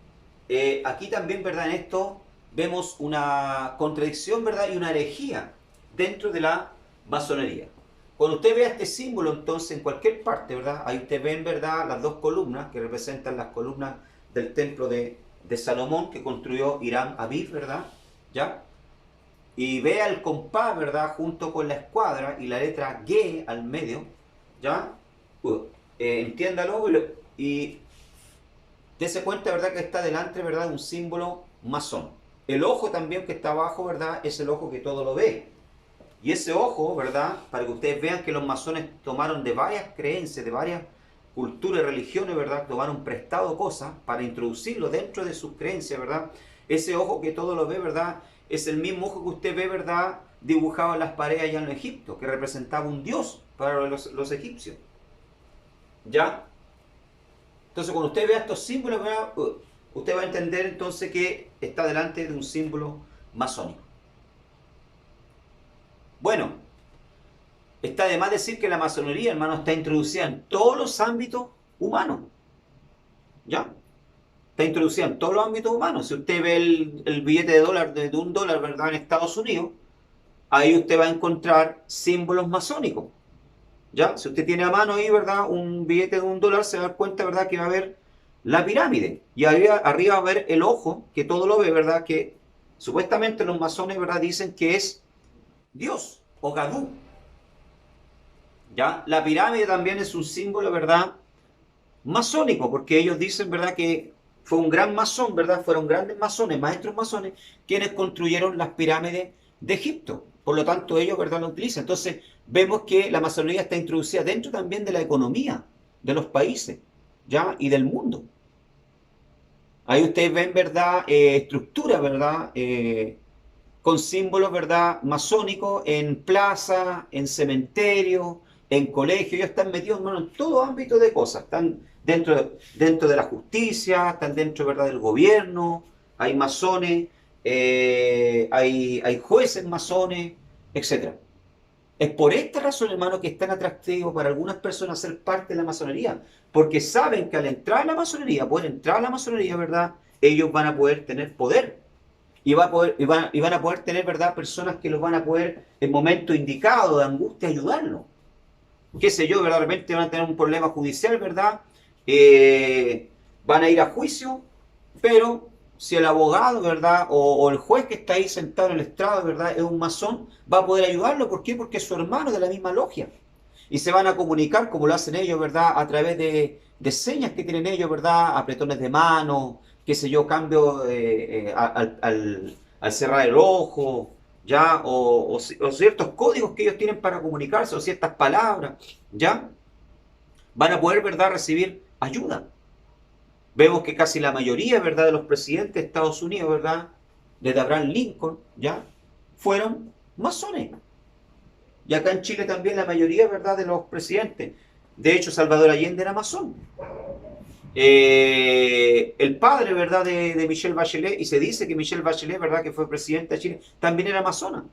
aquí también, ¿verdad? En esto vemos una contradicción, ¿verdad? Y una herejía dentro de la masonería. Cuando usted vea este símbolo, entonces, en cualquier parte, ¿verdad? Ahí usted ven, ¿verdad? Las dos columnas que representan las columnas del templo de Salomón que construyó Hiram Abib, ¿verdad? ¿Ya? Y vea el compás, ¿verdad? Junto con la escuadra y la letra G al medio, ¿ya? Entiéndalo y dése cuenta, ¿verdad? Que está delante, ¿verdad? Un símbolo masón. El ojo también que está abajo, ¿verdad? Es el ojo que todo lo ve. Y ese ojo, ¿verdad? Para que ustedes vean que los masones tomaron de varias creencias, de varias culturas y religiones, ¿verdad? Tomaron prestado cosas para introducirlo dentro de sus creencias, ¿verdad? Ese ojo que todo lo ve, ¿verdad? Es el mismo ojo que usted ve, ¿verdad? Dibujado en las paredes allá en Egipto, que representaba un dios para los egipcios. ¿Ya? Entonces, cuando usted vea estos símbolos, ¿verdad? Usted va a entender entonces que está delante de un símbolo masónico. Bueno, está de más decir que la masonería, hermano, está introducida en todos los ámbitos humanos. ¿Ya? Está introducida en todos los ámbitos humanos. Si usted ve el billete de dólar, de $1, ¿verdad? En Estados Unidos, ahí usted va a encontrar símbolos masónicos. ¿Ya? Si usted tiene a mano ahí, ¿verdad? Un billete de $1, se va a dar cuenta, ¿verdad? Que va a ver la pirámide. Y arriba va a ver el ojo, que todo lo ve, ¿verdad? Que supuestamente los masones, ¿verdad? Dicen que es Dios o Gadú. ¿Ya? La pirámide también es un símbolo, ¿verdad? Masónico, porque ellos dicen, ¿verdad? Que fue un gran masón, ¿verdad? Fueron grandes masones, maestros masones, quienes construyeron las pirámides de Egipto. Por lo tanto, ellos, ¿verdad? Lo utilizan. Entonces, vemos que la masonería está introducida dentro también de la economía de los países, ¿ya? Y del mundo. Ahí ustedes ven, ¿verdad? Estructuras, ¿verdad? Con símbolos, ¿verdad? Masónicos en plazas, en cementerios, en colegios. Ellos están metidos, hermano, en todo ámbito de cosas. Están dentro de la justicia, están dentro, ¿verdad? Del gobierno. Hay masones, hay jueces masones, etcétera. Es por esta razón, hermano, que es tan atractivo para algunas personas ser parte de la masonería, porque saben que al entrar a la masonería, poder entrar a la masonería, ¿verdad? Ellos van a poder tener poder y van a poder tener, ¿verdad? Personas que los van a poder, en momentos indicados de angustia, ayudarlos. Qué sé yo, ¿verdad? De repente van a tener un problema judicial, ¿verdad? Van a ir a juicio, pero si el abogado, ¿verdad? O el juez que está ahí sentado en el estrado, ¿verdad? Es un masón, va a poder ayudarlo. ¿Por qué? Porque es su hermano de la misma logia. Y se van a comunicar, como lo hacen ellos, ¿verdad? A través de señas que tienen ellos, ¿verdad? Apretones de mano, qué sé yo, cambio al cerrar el ojo, ¿ya? O ciertos códigos que ellos tienen para comunicarse, o ciertas palabras, ¿ya? Van a poder, ¿verdad?, recibir ayuda. Vemos que casi la mayoría, ¿verdad?, de los presidentes de Estados Unidos, ¿verdad?, desde Abraham Lincoln, ¿ya?, fueron masones. Y acá en Chile también la mayoría, ¿verdad?, de los presidentes. De hecho, Salvador Allende era masón. El padre, ¿verdad?, de Michelle Bachelet, y se dice que Michelle Bachelet, ¿verdad?, que fue presidenta de Chile, también era masona.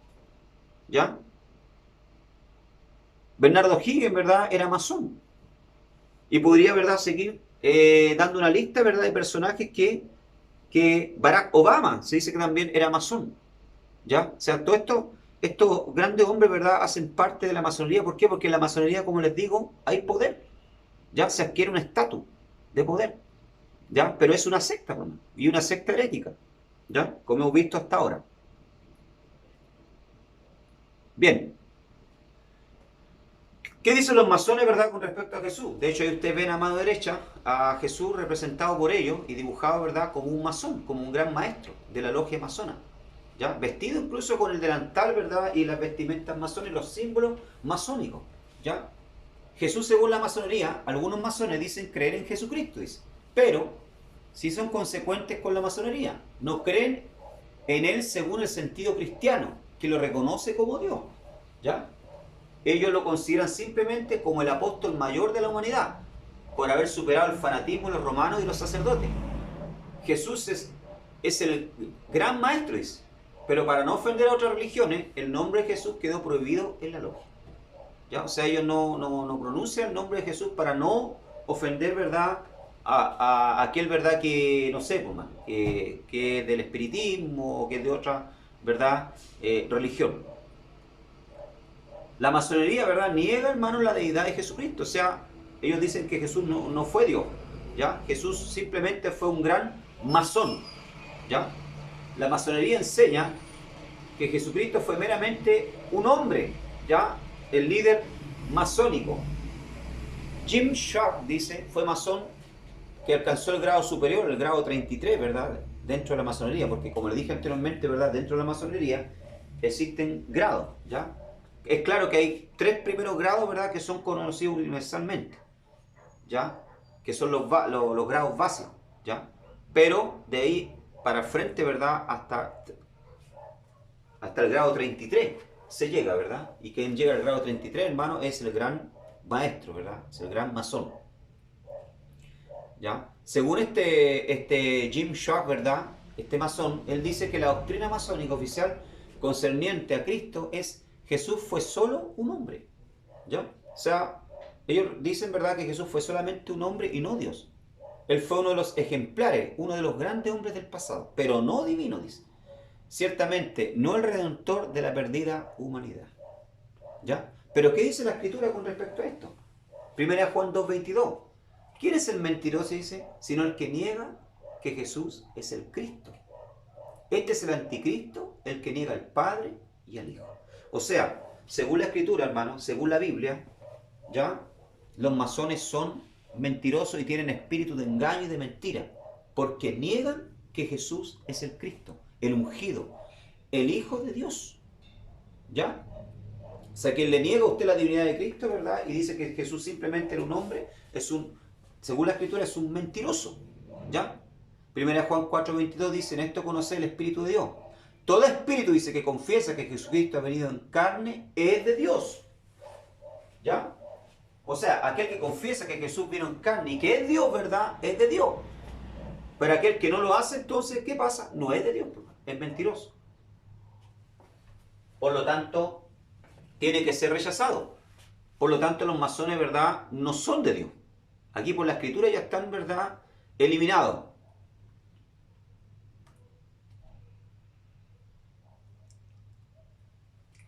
¿Ya? Bernardo Higgins, ¿verdad?, era masón. Y podría, ¿verdad?, seguir dando una lista, ¿verdad?, de personajes que Barack Obama se dice que también era masón. ¿Ya? O sea, todo esto, estos grandes hombres, ¿verdad?, hacen parte de la masonería. ¿Por qué? Porque en la masonería, como les digo, hay poder. ¿Ya? Se adquiere un estatus de poder. ¿Ya? Pero es una secta, ¿no? Y una secta herética. ¿Ya? Como hemos visto hasta ahora. Bien. ¿Qué dicen los masones, verdad, con respecto a Jesús? De hecho, ahí ustedes ven a mano derecha a Jesús representado por ellos y dibujado, ¿verdad?, como un masón, como un gran maestro de la logia masona. ¿Ya? Vestido incluso con el delantal, ¿verdad?, y las vestimentas masones, los símbolos masónicos. ¿Ya? Jesús, según la masonería, algunos masones dicen creer en Jesucristo, dice, pero si son consecuentes con la masonería, no creen en él según el sentido cristiano, que lo reconoce como Dios. ¿Ya? Ellos lo consideran simplemente como el apóstol mayor de la humanidad, por haber superado el fanatismo de los romanos y los sacerdotes. Jesús es el gran maestro, dice, pero para no ofender a otras religiones, el nombre de Jesús quedó prohibido en la logia. ¿Ya? O sea, ellos no pronuncian el nombre de Jesús para no ofender, ¿verdad?, a aquel, ¿verdad?, que, no sé, pues, que es del espiritismo o que es de otra, ¿verdad?, religión. La masonería, ¿verdad?, niega, hermano, la deidad de Jesucristo. O sea, ellos dicen que Jesús no fue Dios. ¿Ya? Jesús simplemente fue un gran masón. ¿Ya? La masonería enseña que Jesucristo fue meramente un hombre, ¿ya?, el líder masónico. Jim Sharp dice, fue masón que alcanzó el grado superior, el grado 33, ¿verdad?, dentro de la masonería, porque como le dije anteriormente, ¿verdad?, dentro de la masonería existen grados, ¿ya? Es claro que hay 3 primeros grados, ¿verdad?, que son conocidos universalmente, ¿ya?, que son los grados básicos, ¿ya? Pero de ahí para el frente, ¿verdad?, hasta el grado 33 se llega, ¿verdad? Y quien llega al grado 33, hermano, es el gran maestro, ¿verdad? Es el gran masón. ¿Ya? Según este Jim Sharp, ¿verdad?, este masón, él dice que la doctrina masónica oficial concerniente a Cristo es Jesús fue solo un hombre. ¿Ya? O sea, ellos dicen, ¿verdad?, que Jesús fue solamente un hombre y no Dios. Él fue uno de los ejemplares, uno de los grandes hombres del pasado, pero no divino, dice. Ciertamente, no el redentor de la perdida humanidad. ¿Ya? Pero ¿qué dice la Escritura con respecto a esto? Primera Juan 2:22. ¿Quién es el mentiroso, dice? Sino el que niega que Jesús es el Cristo. Este es el anticristo, el que niega al Padre y al Hijo. O sea, según la Escritura, hermano, según la Biblia, ¿ya?, los masones son mentirosos y tienen espíritu de engaño y de mentira, porque niegan que Jesús es el Cristo, el ungido, el Hijo de Dios. ¿Ya? O sea, quien le niega a usted la divinidad de Cristo, ¿verdad?, y dice que Jesús simplemente era un hombre, según la Escritura, es un mentiroso. ¿Ya? Primera Juan 4:22 dice, en esto conoce el Espíritu de Dios. Todo espíritu, dice, que confiesa que Jesucristo ha venido en carne, es de Dios. ¿Ya? O sea, aquel que confiesa que Jesús vino en carne y que es Dios, ¿verdad?, es de Dios. Pero aquel que no lo hace, entonces, ¿qué pasa? No es de Dios, es mentiroso. Por lo tanto, tiene que ser rechazado. Por lo tanto, los masones, ¿verdad?, no son de Dios. Aquí por la Escritura ya están, ¿verdad?, eliminados.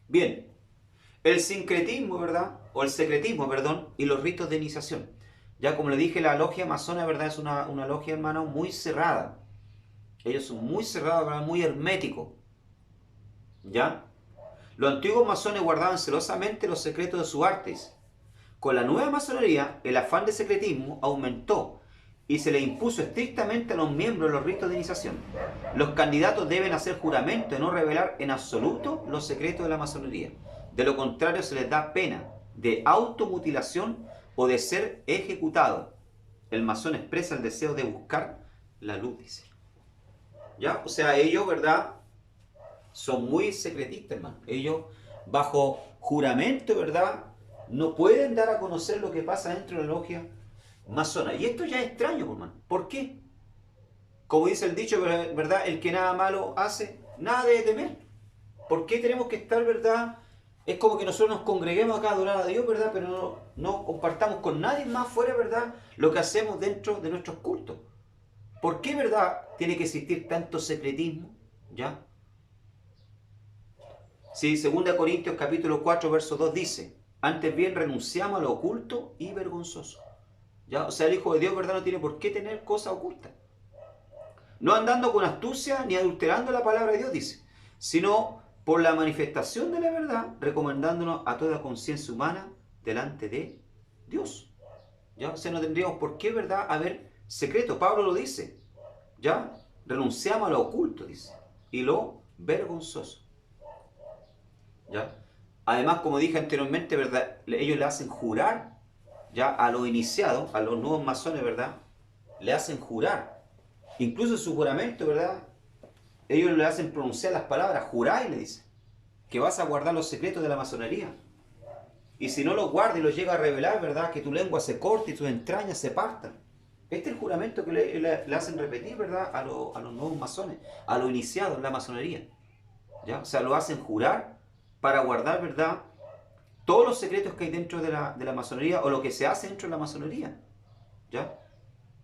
Bien, el sincretismo, ¿verdad?, o el secretismo, perdón, y los ritos de iniciación. Ya como le dije, la logia masona, ¿verdad?, es una logia, hermano, muy cerrada. Ellos son muy cerrados, ¿verdad?, muy herméticos. ¿Ya? Los antiguos masones guardaban celosamente los secretos de sus artes. Con la nueva masonería, el afán de secretismo aumentó y se le impuso estrictamente a los miembros los ritos de iniciación. Los candidatos deben hacer juramento de no revelar en absoluto los secretos de la masonería. De lo contrario, se les da pena de automutilación o de ser ejecutado. El masón expresa el deseo de buscar la luz, dice. ¿Ya? O sea, ellos, ¿verdad?, son muy secretistas, hermano. Ellos, bajo juramento, ¿verdad?, no pueden dar a conocer lo que pasa dentro de la logia masona. Y esto ya es extraño, hermano. ¿Por qué? Como dice el dicho, ¿verdad?, el que nada malo hace, nada debe temer. ¿Por qué tenemos que estar, verdad, Es como que nosotros nos congreguemos acá a adorar a Dios, ¿verdad? Pero no compartamos con nadie más fuera, ¿verdad? Lo que hacemos dentro de nuestros cultos. ¿Por qué, verdad, tiene que existir tanto secretismo? ¿Ya? Sí, 2 Corintios capítulo 4, verso 2 dice, antes bien renunciamos a lo oculto y vergonzoso. ¿Ya? O sea, el Hijo de Dios, ¿verdad? No tiene por qué tener cosas ocultas. No andando con astucia ni adulterando la palabra de Dios, dice, sino por la manifestación de la verdad, recomendándonos a toda conciencia humana delante de Dios. ¿Ya? O sea, no tendríamos por qué, ¿verdad?, haber secreto. Pablo lo dice. ¿Ya? Renunciamos a lo oculto, dice, y lo vergonzoso. ¿Ya? Además, como dije anteriormente, ¿verdad?, ellos le hacen jurar, ya, a los iniciados, a los nuevos masones, ¿verdad?, le hacen jurar. Incluso en su juramento, ¿verdad?, ellos le hacen pronunciar las palabras, juráis, le dice, que vas a guardar los secretos de la masonería. Y si no los guardas y los llega a revelar, ¿verdad?, que tu lengua se corte y tus entrañas se partan. Este es el juramento que le hacen repetir, ¿verdad?, a los nuevos masones, a los iniciados en la masonería. ¿Ya? O sea, lo hacen jurar para guardar, ¿verdad?, todos los secretos que hay dentro de la masonería o lo que se hace dentro de la masonería. ¿Ya?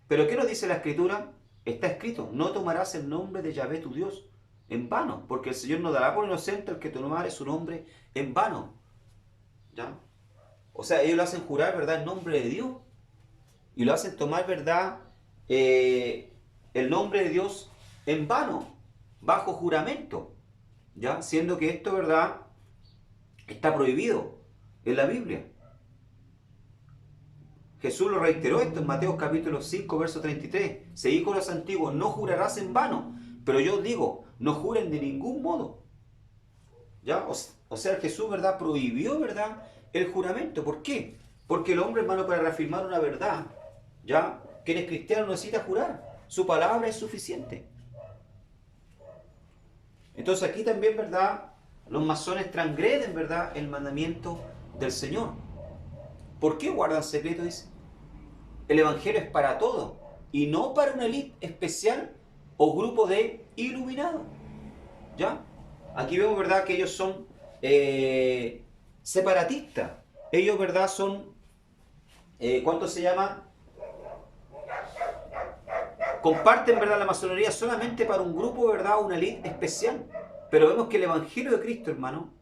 Pero ¿qué nos dice la Escritura? Está escrito, no tomarás el nombre de Yahvé tu Dios en vano, porque el Señor no dará por inocente al que tomare su nombre en vano. ¿Ya? O sea, ellos lo hacen jurar, ¿verdad?, en nombre de Dios. Y lo hacen tomar, ¿verdad?, el nombre de Dios en vano, bajo juramento. ¿Ya? Siendo que esto, ¿verdad?, está prohibido en la Biblia. Jesús lo reiteró esto en Mateo capítulo 5, verso 33. Se dijo a los antiguos, no jurarás en vano, pero yo os digo, no juren de ningún modo. ¿Ya? O sea, Jesús, ¿verdad?, prohibió, ¿verdad?, el juramento. ¿Por qué? Porque el hombre, hermano, para reafirmar una verdad, ¿ya?, que eres cristiano no necesita jurar. Su palabra es suficiente. Entonces aquí también, ¿verdad?, los masones transgreden, ¿verdad?, el mandamiento del Señor. ¿Por qué guardan secreto? Dice, el Evangelio es para todos y no para una élite especial o grupo de iluminados. ¿Ya? Aquí vemos, ¿verdad?, que ellos son separatistas. Ellos, ¿verdad?, son, ¿cuánto se llama? Comparten, ¿verdad?, la masonería solamente para un grupo, ¿verdad?, una élite especial. Pero vemos que el Evangelio de Cristo, hermano,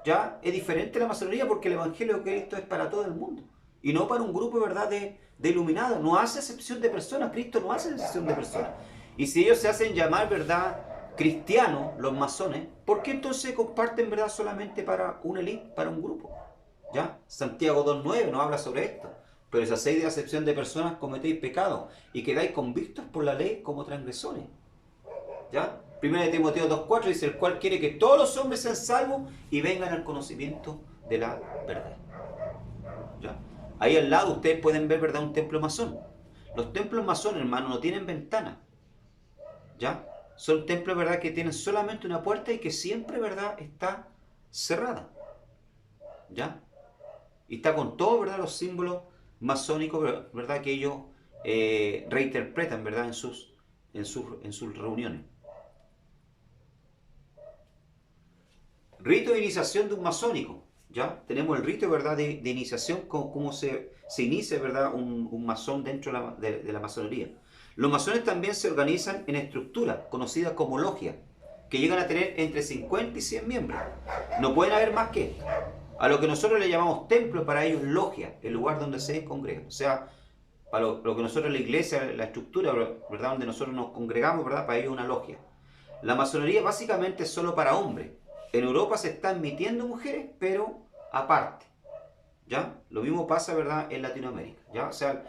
ya es diferente a la masonería, porque el Evangelio de Cristo es para todo el mundo y no para un grupo, ¿verdad?, de iluminados. No hace excepción de personas. Cristo no hace excepción de personas. Y si ellos se hacen llamar, ¿verdad?, cristianos, los masones, ¿por qué entonces comparten, ¿verdad?, solamente para una élite, para un grupo? ¿Ya? Santiago 2.9 nos habla sobre esto. Pero si hacéis de acepción de personas, cometéis pecado y quedáis convictos por la ley como transgresores. ¿Ya? 1 Timoteo 2.4 dice, el cual quiere que todos los hombres sean salvos y vengan al conocimiento de la verdad. ¿Ya? Ahí al lado ustedes pueden ver, ¿verdad?, un templo masón. Los templos masones, hermano, no tienen ventanas. ¿Ya? Son templos, ¿verdad?, que tienen solamente una puerta y que siempre, ¿verdad?, está cerrada. ¿Ya? Y está con todos, ¿verdad?, los símbolos masónicos, ¿verdad?, que ellos reinterpretan, ¿verdad?, en sus reuniones. Rito de iniciación de un masónico. ¿Ya? Tenemos el rito, ¿verdad?, de iniciación, cómo se inicia, ¿verdad?, un masón dentro de la masonería. Los masones también se organizan en estructuras conocidas como logias, que llegan a tener entre 50 y 100 miembros. No pueden haber más que esto. A lo que nosotros le llamamos templo, para ellos logia, el lugar donde se congregan. O sea, para lo que nosotros la iglesia, la estructura, ¿verdad?, donde nosotros nos congregamos, ¿verdad?, para ellos una logia. La masonería básicamente es solo para hombres. En Europa se están admitiendo mujeres, pero aparte. ¿Ya? Lo mismo pasa, ¿verdad?, en Latinoamérica. ¿Ya? O sea,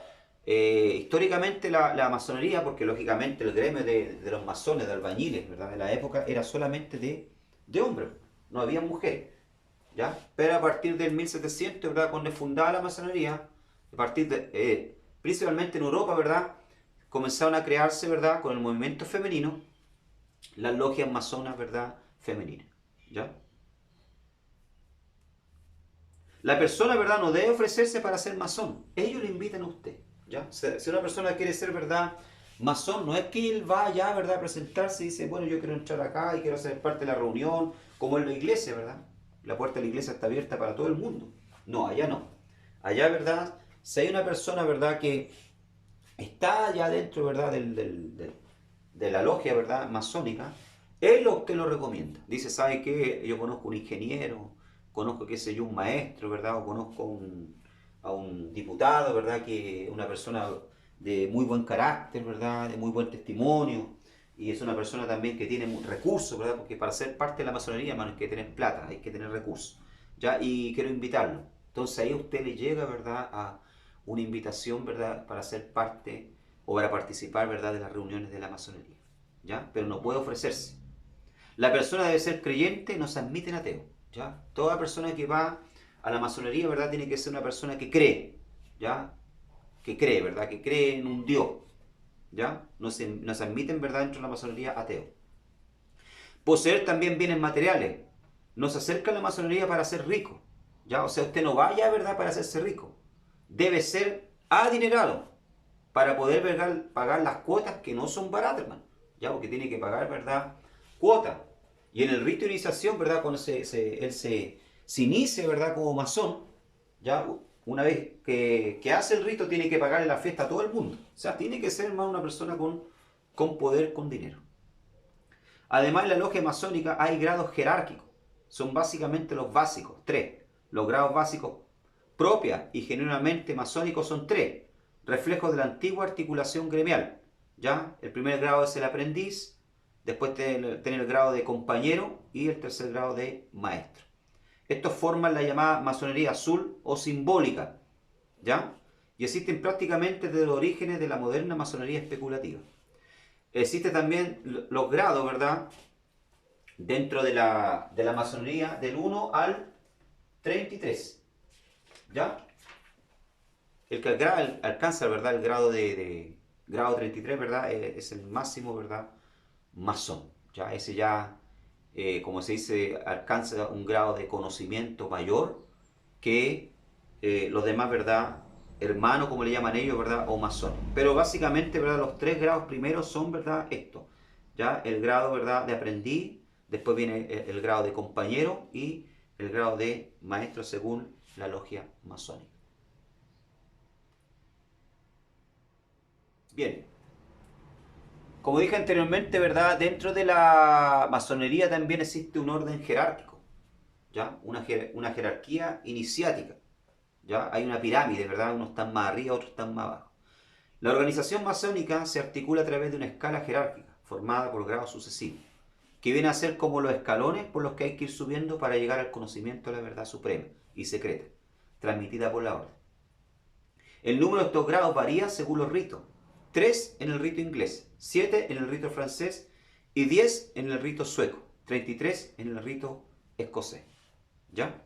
históricamente la masonería, porque lógicamente el gremio de los masones, de albañiles, ¿verdad?, de la época era solamente de hombres, no había mujeres. ¿Ya? Pero a partir del 1700, ¿verdad?, cuando es fundada la masonería, a partir de, principalmente en Europa, ¿verdad?, comenzaron a crearse, ¿verdad?, con el movimiento femenino, las logias masonas, ¿verdad?, femeninas. ¿Ya? La persona, ¿verdad?, no debe ofrecerse para ser masón. Ellos le invitan a usted. ¿Ya? Si una persona quiere ser, ¿verdad?, masón, no es que él vaya, ¿verdad?, a presentarse y dice, bueno, yo quiero entrar acá y quiero ser parte de la reunión, como en la iglesia, ¿verdad? la puerta de la iglesia está abierta para todo el mundo. No, allá no. Allá, ¿verdad? Si hay una persona, ¿verdad?, que está allá dentro, ¿verdad?, de la logia, ¿verdad?, masónica, él lo que lo recomienda. Dice, ¿sabe qué? Yo conozco un ingeniero, conozco, qué sé yo, un maestro, ¿verdad? O conozco a un diputado, ¿verdad? Que una persona de muy buen carácter, ¿verdad? De muy buen testimonio. Y es una persona también que tiene recursos, ¿verdad? Porque para ser parte de la masonería, hermano, hay que tener plata, hay que tener recursos. ¿Ya? Y quiero invitarlo. Entonces ahí a usted le llega, ¿verdad?, a una invitación, ¿verdad?, para ser parte o para participar, ¿verdad?, de las reuniones de la masonería. ¿Ya? Pero no puede ofrecerse. La persona debe ser creyente, no se admiten ateos. ¿Ya? Toda persona que va a la masonería, ¿verdad?, tiene que ser una persona que cree. ¿Ya? Que cree, ¿verdad?, que cree en un Dios. ¿Ya? No se admiten, ¿verdad?, dentro de la masonería ateos. Poseer también bienes materiales. No se acerca a la masonería para ser rico. ¿Ya? O sea, usted no vaya, ¿verdad?, para hacerse rico. Debe ser adinerado para poder, ¿verdad?, pagar las cuotas que no son baratas, hermano. ¿Ya? Porque tiene que pagar, ¿verdad?, cuotas. Y en el rito de iniciación, ¿verdad?, cuando él se inicia, ¿verdad?, como masón, ¿ya? Una vez que hace el rito, tiene que pagarle la fiesta a todo el mundo. O sea, tiene que ser, hermano, una persona con poder, con dinero. Además, en la logia masónica hay grados jerárquicos. Son básicamente los básicos, tres. Los grados básicos propios y genuinamente masónicos son tres. Reflejos de la antigua articulación gremial. ¿Ya? El primer grado es el aprendiz, después tener el grado de compañero y el tercer grado de maestro. Estos forman la llamada masonería azul o simbólica. ¿Ya? Y existen prácticamente desde los orígenes de la moderna masonería especulativa. Existe también los grados, ¿verdad?, dentro de la masonería del 1 al 33. ¿Ya? El que alcanza, ¿verdad?, el grado de grado 33, ¿verdad?, es el máximo, ¿verdad?, masón. ¿Ya? Ese ya, como se dice, alcanza un grado de conocimiento mayor que los demás, ¿verdad?, hermanos, como le llaman ellos, ¿verdad?, o masón. Pero básicamente, ¿verdad?, los tres grados primeros son, ¿verdad?, esto. ¿Ya? El grado, ¿verdad?, de aprendiz, después viene el grado de compañero y el grado de maestro según la logia masónica. Bien, como dije anteriormente, ¿verdad?, dentro de la masonería también existe un orden jerárquico, ¿ya? Una jerarquía iniciática, ¿ya? Hay una pirámide, ¿verdad? Unos están más arriba, otros están más abajo. La organización masónica se articula a través de una escala jerárquica, formada por grados sucesivos, que viene a ser como los escalones por los que hay que ir subiendo para llegar al conocimiento de la verdad suprema y secreta, transmitida por la orden. El número de estos grados varía según los ritos. 3 en el rito inglés, 7 en el rito francés y 10 en el rito sueco, 33 en el rito escocés. ¿Ya?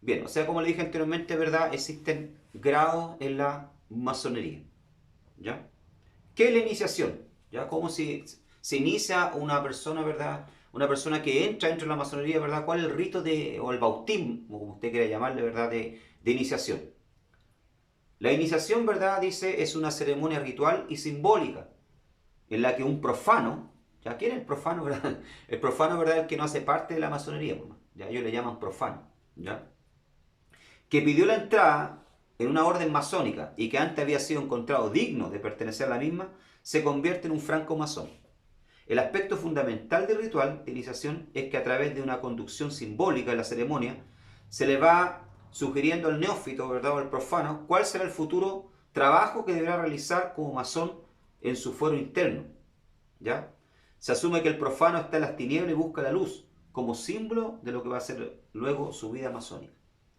Bien, o sea, como le dije anteriormente, ¿verdad?, existen grados en la masonería. ¿Ya? ¿Qué es la iniciación? ¿Ya? ¿Cómo se inicia una persona, ¿verdad? Una persona que entra dentro de la masonería, ¿verdad? ¿Cuál es el rito o el bautismo, como usted quiera llamarle, ¿verdad?, de iniciación? La iniciación, ¿verdad?, dice, es una ceremonia ritual y simbólica en la que un profano, ¿ya? ¿Quién es el profano, verdad? El profano, ¿verdad?, es el que no hace parte de la masonería, ¿ya? Ellos le llaman profano, ¿ya? Que pidió la entrada en una orden masónica y que antes había sido encontrado digno de pertenecer a la misma, se convierte en un franco masón. El aspecto fundamental del ritual de iniciación es que a través de una conducción simbólica de la ceremonia se le va sugiriendo al neófito, ¿verdad?, o al profano, cuál será el futuro trabajo que deberá realizar como masón en su fuero interno. ¿Ya? Se asume que el profano está en las tinieblas y busca la luz, como símbolo de lo que va a ser luego su vida masónica,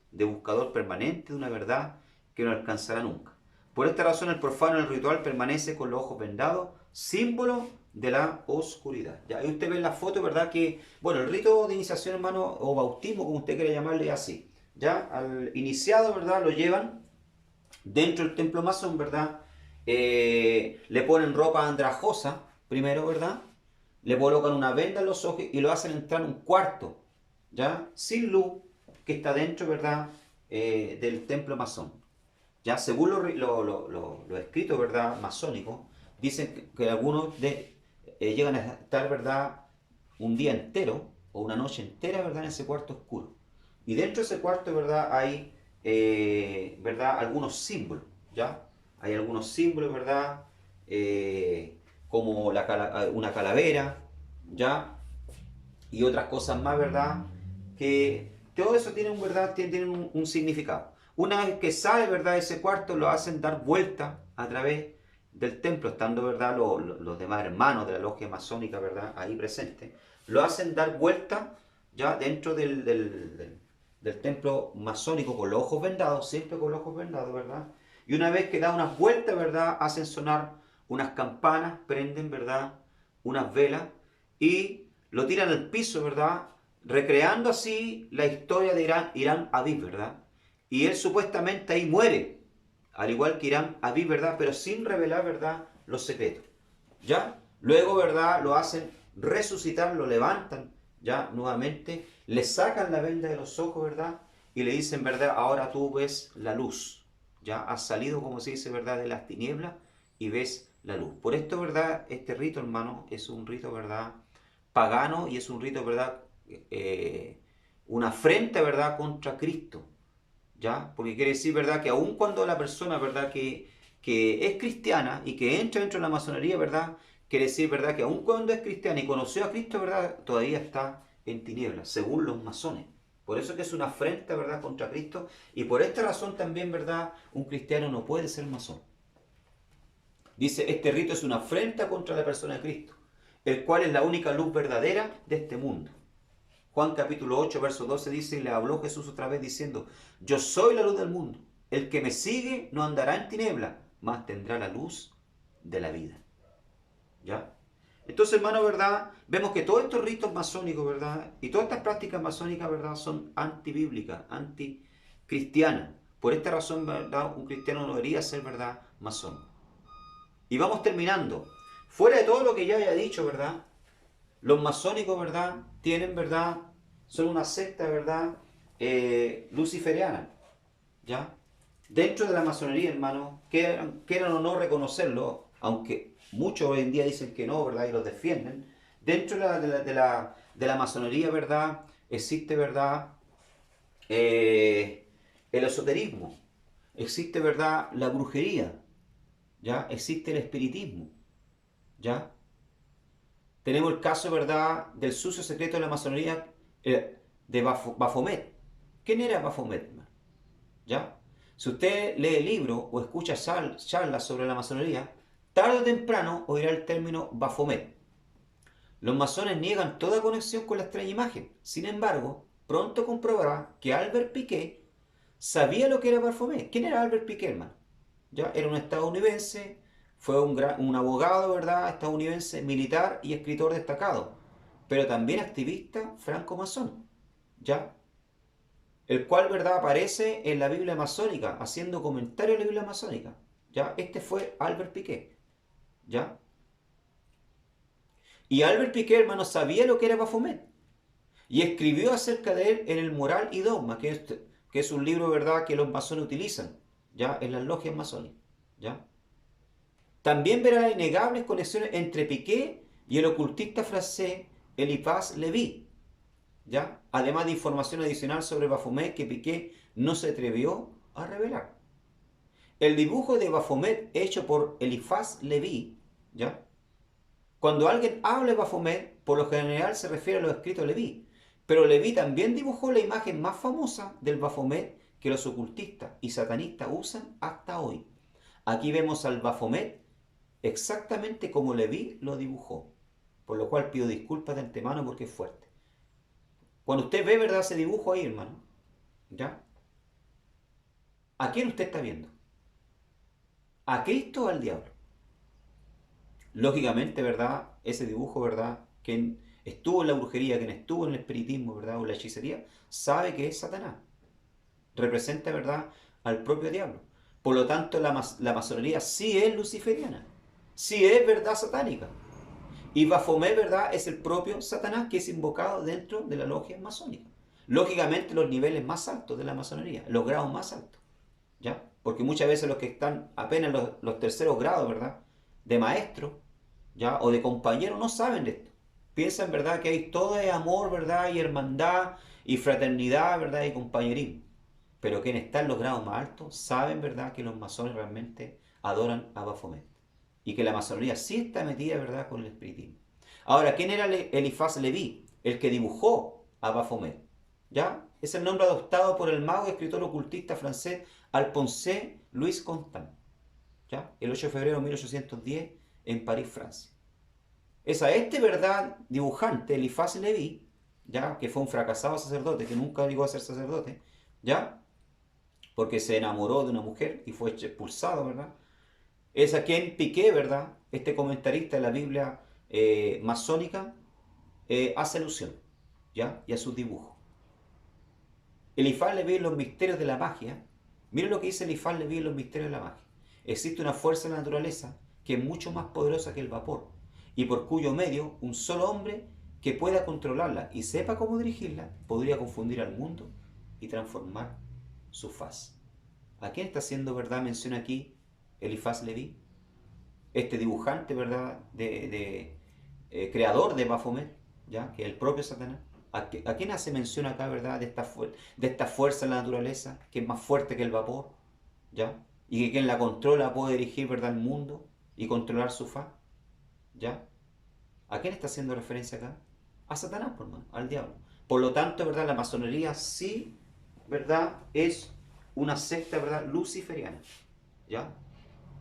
de buscador permanente de una verdad que no alcanzará nunca. Por esta razón el profano en el ritual permanece con los ojos vendados, símbolo de la oscuridad. Ya, ahí usted ve en la foto, ¿verdad?, que, bueno, el rito de iniciación, hermano, o bautismo, como usted quiera llamarle, es así. Ya, al iniciado, ¿verdad?, lo llevan dentro del templo masón, ¿verdad? Le ponen ropa andrajosa, primero, ¿verdad? Le colocan una venda en los ojos y lo hacen entrar en un cuarto, ¿ya? Sin luz, que está dentro, ¿verdad?, del templo masón. Ya, según los escritos, ¿verdad?, masónicos, dicen que algunos llegan a estar, ¿verdad?, un día entero o una noche entera, ¿verdad?, en ese cuarto oscuro. Y dentro de ese cuarto, ¿verdad?, hay, ¿verdad?, algunos símbolos, ¿ya? Hay algunos símbolos, ¿verdad?, como una calavera, ¿ya? Y otras cosas más, ¿verdad? Que todo eso tiene un, ¿verdad? Tiene un significado. Una vez que sale, ¿verdad?, ese cuarto, lo hacen dar vuelta a través del templo, estando, ¿verdad?, los demás hermanos de la logia masónica, ¿verdad?, ahí presentes, lo hacen dar vuelta ya dentro del templo masónico con los ojos vendados, siempre con los ojos vendados, ¿verdad? Y una vez que da unas vueltas, ¿verdad?, hacen sonar unas campanas, prenden, ¿verdad?, unas velas y lo tiran al piso, ¿verdad?, recreando así la historia de Irán Habib, ¿verdad? Y él supuestamente ahí muere, al igual que Irán Habib, ¿verdad?, pero sin revelar, ¿verdad?, los secretos. ¿Ya? Luego, ¿verdad?, lo hacen resucitar, lo levantan, ¿ya?, nuevamente, le sacan la venda de los ojos, ¿verdad?, y le dicen, ¿verdad?, ahora tú ves la luz, ¿ya? Has salido, como se dice, ¿verdad?, de las tinieblas y ves la luz. Por esto, ¿verdad?, este rito, hermano, es un rito, ¿verdad?, pagano y es un rito, ¿verdad?, una afrenta, ¿verdad?, contra Cristo, ¿ya? Porque quiere decir, ¿verdad?, que aun cuando la persona, ¿verdad?, que es cristiana y que entra dentro de la masonería, ¿verdad?, quiere decir, ¿verdad?, que aun cuando es cristiana y conoció a Cristo, ¿verdad?, todavía está en tinieblas, según los masones. Por eso que es una afrenta, ¿verdad?, contra Cristo. Y por esta razón también, ¿verdad?, un cristiano no puede ser masón. Dice, este rito es una afrenta contra la persona de Cristo, el cual es la única luz verdadera de este mundo. Juan capítulo 8, verso 12 dice, y le habló Jesús otra vez diciendo, yo soy la luz del mundo. El que me sigue no andará en tiniebla, mas tendrá la luz de la vida. ¿Ya? Entonces, hermano, ¿verdad? Vemos que todos estos ritos masónicos, ¿verdad? Y todas estas prácticas masónicas, ¿verdad?, son antibíblicas, anticristianas. Por esta razón, ¿verdad?, un cristiano no debería ser, ¿verdad?, masón. Y vamos terminando. Fuera de todo lo que ya haya dicho, ¿verdad?, los masónicos, ¿verdad?, tienen, ¿verdad?, son una secta, ¿verdad?, luciferiana, ¿ya? Dentro de la masonería, hermano, quieran o no reconocerlo, aunque muchos hoy en día dicen que no, ¿verdad?, y los defienden, dentro de la masonería, ¿verdad?, existe, ¿verdad?, el esoterismo, existe, ¿verdad?, la brujería, ¿ya? Existe el espiritismo, ¿ya? Tenemos el caso, ¿verdad?, del sucio secreto de la masonería, de Baphomet. ¿Quién era Baphomet? ¿Ya? Si usted lee libros o escucha charlas sobre la masonería, tarde o temprano oirá el término Baphomet. Los masones niegan toda conexión con la extraña imagen. Sin embargo, pronto comprobará que Albert Piquet sabía lo que era Baphomet. ¿Quién era Albert Piquet, hermano? ¿Ya? Era un estadounidense, fue un abogado, ¿verdad?, estadounidense, militar y escritor destacado, pero también activista franco-masón, ¿ya? El cual, ¿verdad?, aparece en la Biblia masónica, haciendo comentarios de la Biblia masónica, ¿ya? Este fue Albert Piquet, ¿ya? Y Albert Piquet, hermano, sabía lo que era Baphomet y escribió acerca de él en el Moral y Dogma, que es un libro, ¿verdad?, que los masones utilizan, ¿ya?, en las logias masónicas, ¿ya? También verá las innegables conexiones entre Piquet y el ocultista francés Eliphas Lévy, ¿ya? Además de información adicional sobre Baphomet que Piquet no se atrevió a revelar. El dibujo de Baphomet hecho por Eliphas Lévy, ¿ya? Cuando alguien habla de Baphomet, por lo general se refiere a los escritos de Lévy, pero Lévy también dibujó la imagen más famosa del Baphomet que los ocultistas y satanistas usan hasta hoy. Aquí vemos al Baphomet exactamente como Lévy lo dibujó, por lo cual pido disculpas de antemano porque es fuerte. Cuando usted ve, ¿verdad?, ese dibujo ahí, hermano, ¿ya? ¿A quién usted está viendo? ¿A Cristo o al diablo? Lógicamente, ¿verdad?, ese dibujo, ¿verdad?, quien estuvo en la brujería, quien estuvo en el espiritismo, ¿verdad?, o en la hechicería, sabe que es Satanás. Representa, ¿verdad?, al propio diablo. Por lo tanto, la masonería sí es luciferiana, sí es, ¿verdad?, satánica. Y Baphomet, ¿verdad?, es el propio Satanás que es invocado dentro de la logia masónica. Lógicamente, los niveles más altos de la masonería, los grados más altos, ¿ya? Porque muchas veces los que están apenas en los terceros grados, ¿verdad?, de maestro, ¿ya?, o de compañero, no saben de esto. piensan, ¿verdad?, que hay todo de amor, ¿verdad?, y hermandad, y fraternidad, ¿verdad?, y compañerismo. Pero quienes están en los grados más altos saben, ¿verdad?, que los masones realmente adoran a Baphomet. Y que la masonería sí está metida, ¿verdad?, con el espiritismo. Ahora, ¿quién era Eliphas Leví? El que dibujó a Baphomet. ¿Ya? Es el nombre adoptado por el mago y escritor ocultista francés Alphonse Louis Constant. ¿Ya? El 8 de febrero de 1810 en París, Francia. Es a este, ¿verdad?, dibujante, Eliphas Leví, ¿ya?, que fue un fracasado sacerdote, que nunca llegó a ser sacerdote, ¿ya?, porque se enamoró de una mujer y fue expulsado, ¿verdad? Es a quien Piqué, ¿verdad?, este comentarista de la Biblia masónica, hace alusión, ¿ya?, y a sus dibujos. Eliphas Leví en los misterios de la magia. Miren lo que dice Eliphas Leví en los misterios de la magia. Existe una fuerza en la naturaleza que es mucho más poderosa que el vapor, y por cuyo medio un solo hombre que pueda controlarla y sepa cómo dirigirla, podría confundir al mundo y transformar su faz. ¿A quién está haciendo, verdad, mención aquí Eliphas Leví? Este dibujante, ¿verdad?, creador de Baphomet, ¿ya?, que es el propio Satanás. ¿A quién hace mención acá, verdad, de esta fuerza en la naturaleza, que es más fuerte que el vapor, ¿ya?, y que quien la controla puede dirigir, verdad, el mundo y controlar su faz, ¿ya? ¿A quién está haciendo referencia acá? A Satanás, por mano, al diablo. Por lo tanto, verdad, la masonería sí, verdad, es una secta, verdad, luciferiana, ¿ya?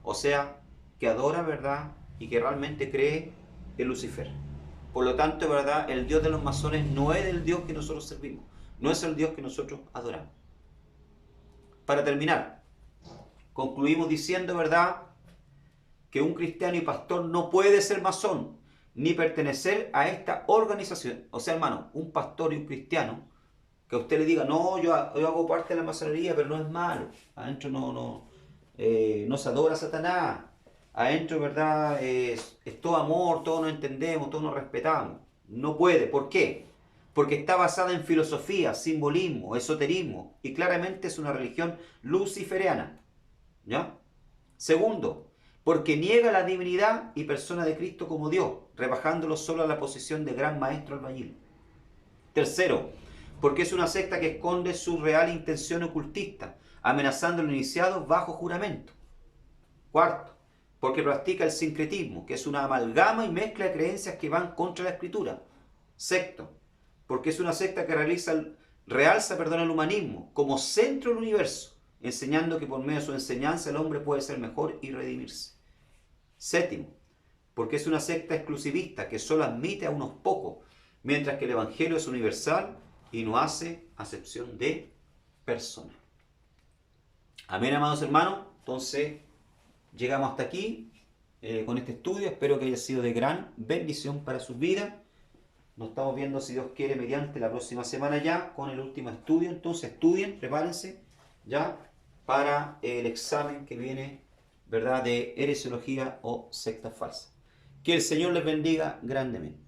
O sea, que adora, ¿verdad?, y que realmente cree en Lucifer. Por lo tanto, ¿verdad?, el Dios de los masones no es el Dios que nosotros servimos, no es el Dios que nosotros adoramos. Para terminar, concluimos diciendo, ¿verdad?, que un cristiano y pastor no puede ser masón ni pertenecer a esta organización. O sea, hermano, un pastor y un cristiano que a usted le diga, no, yo hago parte de la masonería, pero no es malo, adentro no se adora a Satanás, adentro, ¿verdad?, es todo amor, todos nos entendemos, todos nos respetamos. No puede. ¿Por qué? Porque está basada en filosofía, simbolismo, esoterismo, y claramente es una religión luciferiana. ¿Ya? Segundo, porque niega la divinidad y persona de Cristo como Dios, rebajándolo solo a la posición de gran maestro albañil. Tercero, porque es una secta que esconde su real intención ocultista, amenazando a los iniciados bajo juramento. Cuarto, porque practica el sincretismo, que es una amalgama y mezcla de creencias que van contra la escritura. Sexto, porque es una secta que realza el humanismo como centro del universo, enseñando que por medio de su enseñanza el hombre puede ser mejor y redimirse. Séptimo, porque es una secta exclusivista que solo admite a unos pocos, mientras que el Evangelio es universal y no hace acepción de personas. Amén, amados hermanos. Entonces, llegamos hasta aquí con este estudio. Espero que haya sido de gran bendición para sus vidas. Nos estamos viendo, si Dios quiere, mediante la próxima semana ya con el último estudio. Entonces, estudien, prepárense ya para el examen que viene, ¿verdad?, de heresiología o secta falsa. Que el Señor les bendiga grandemente.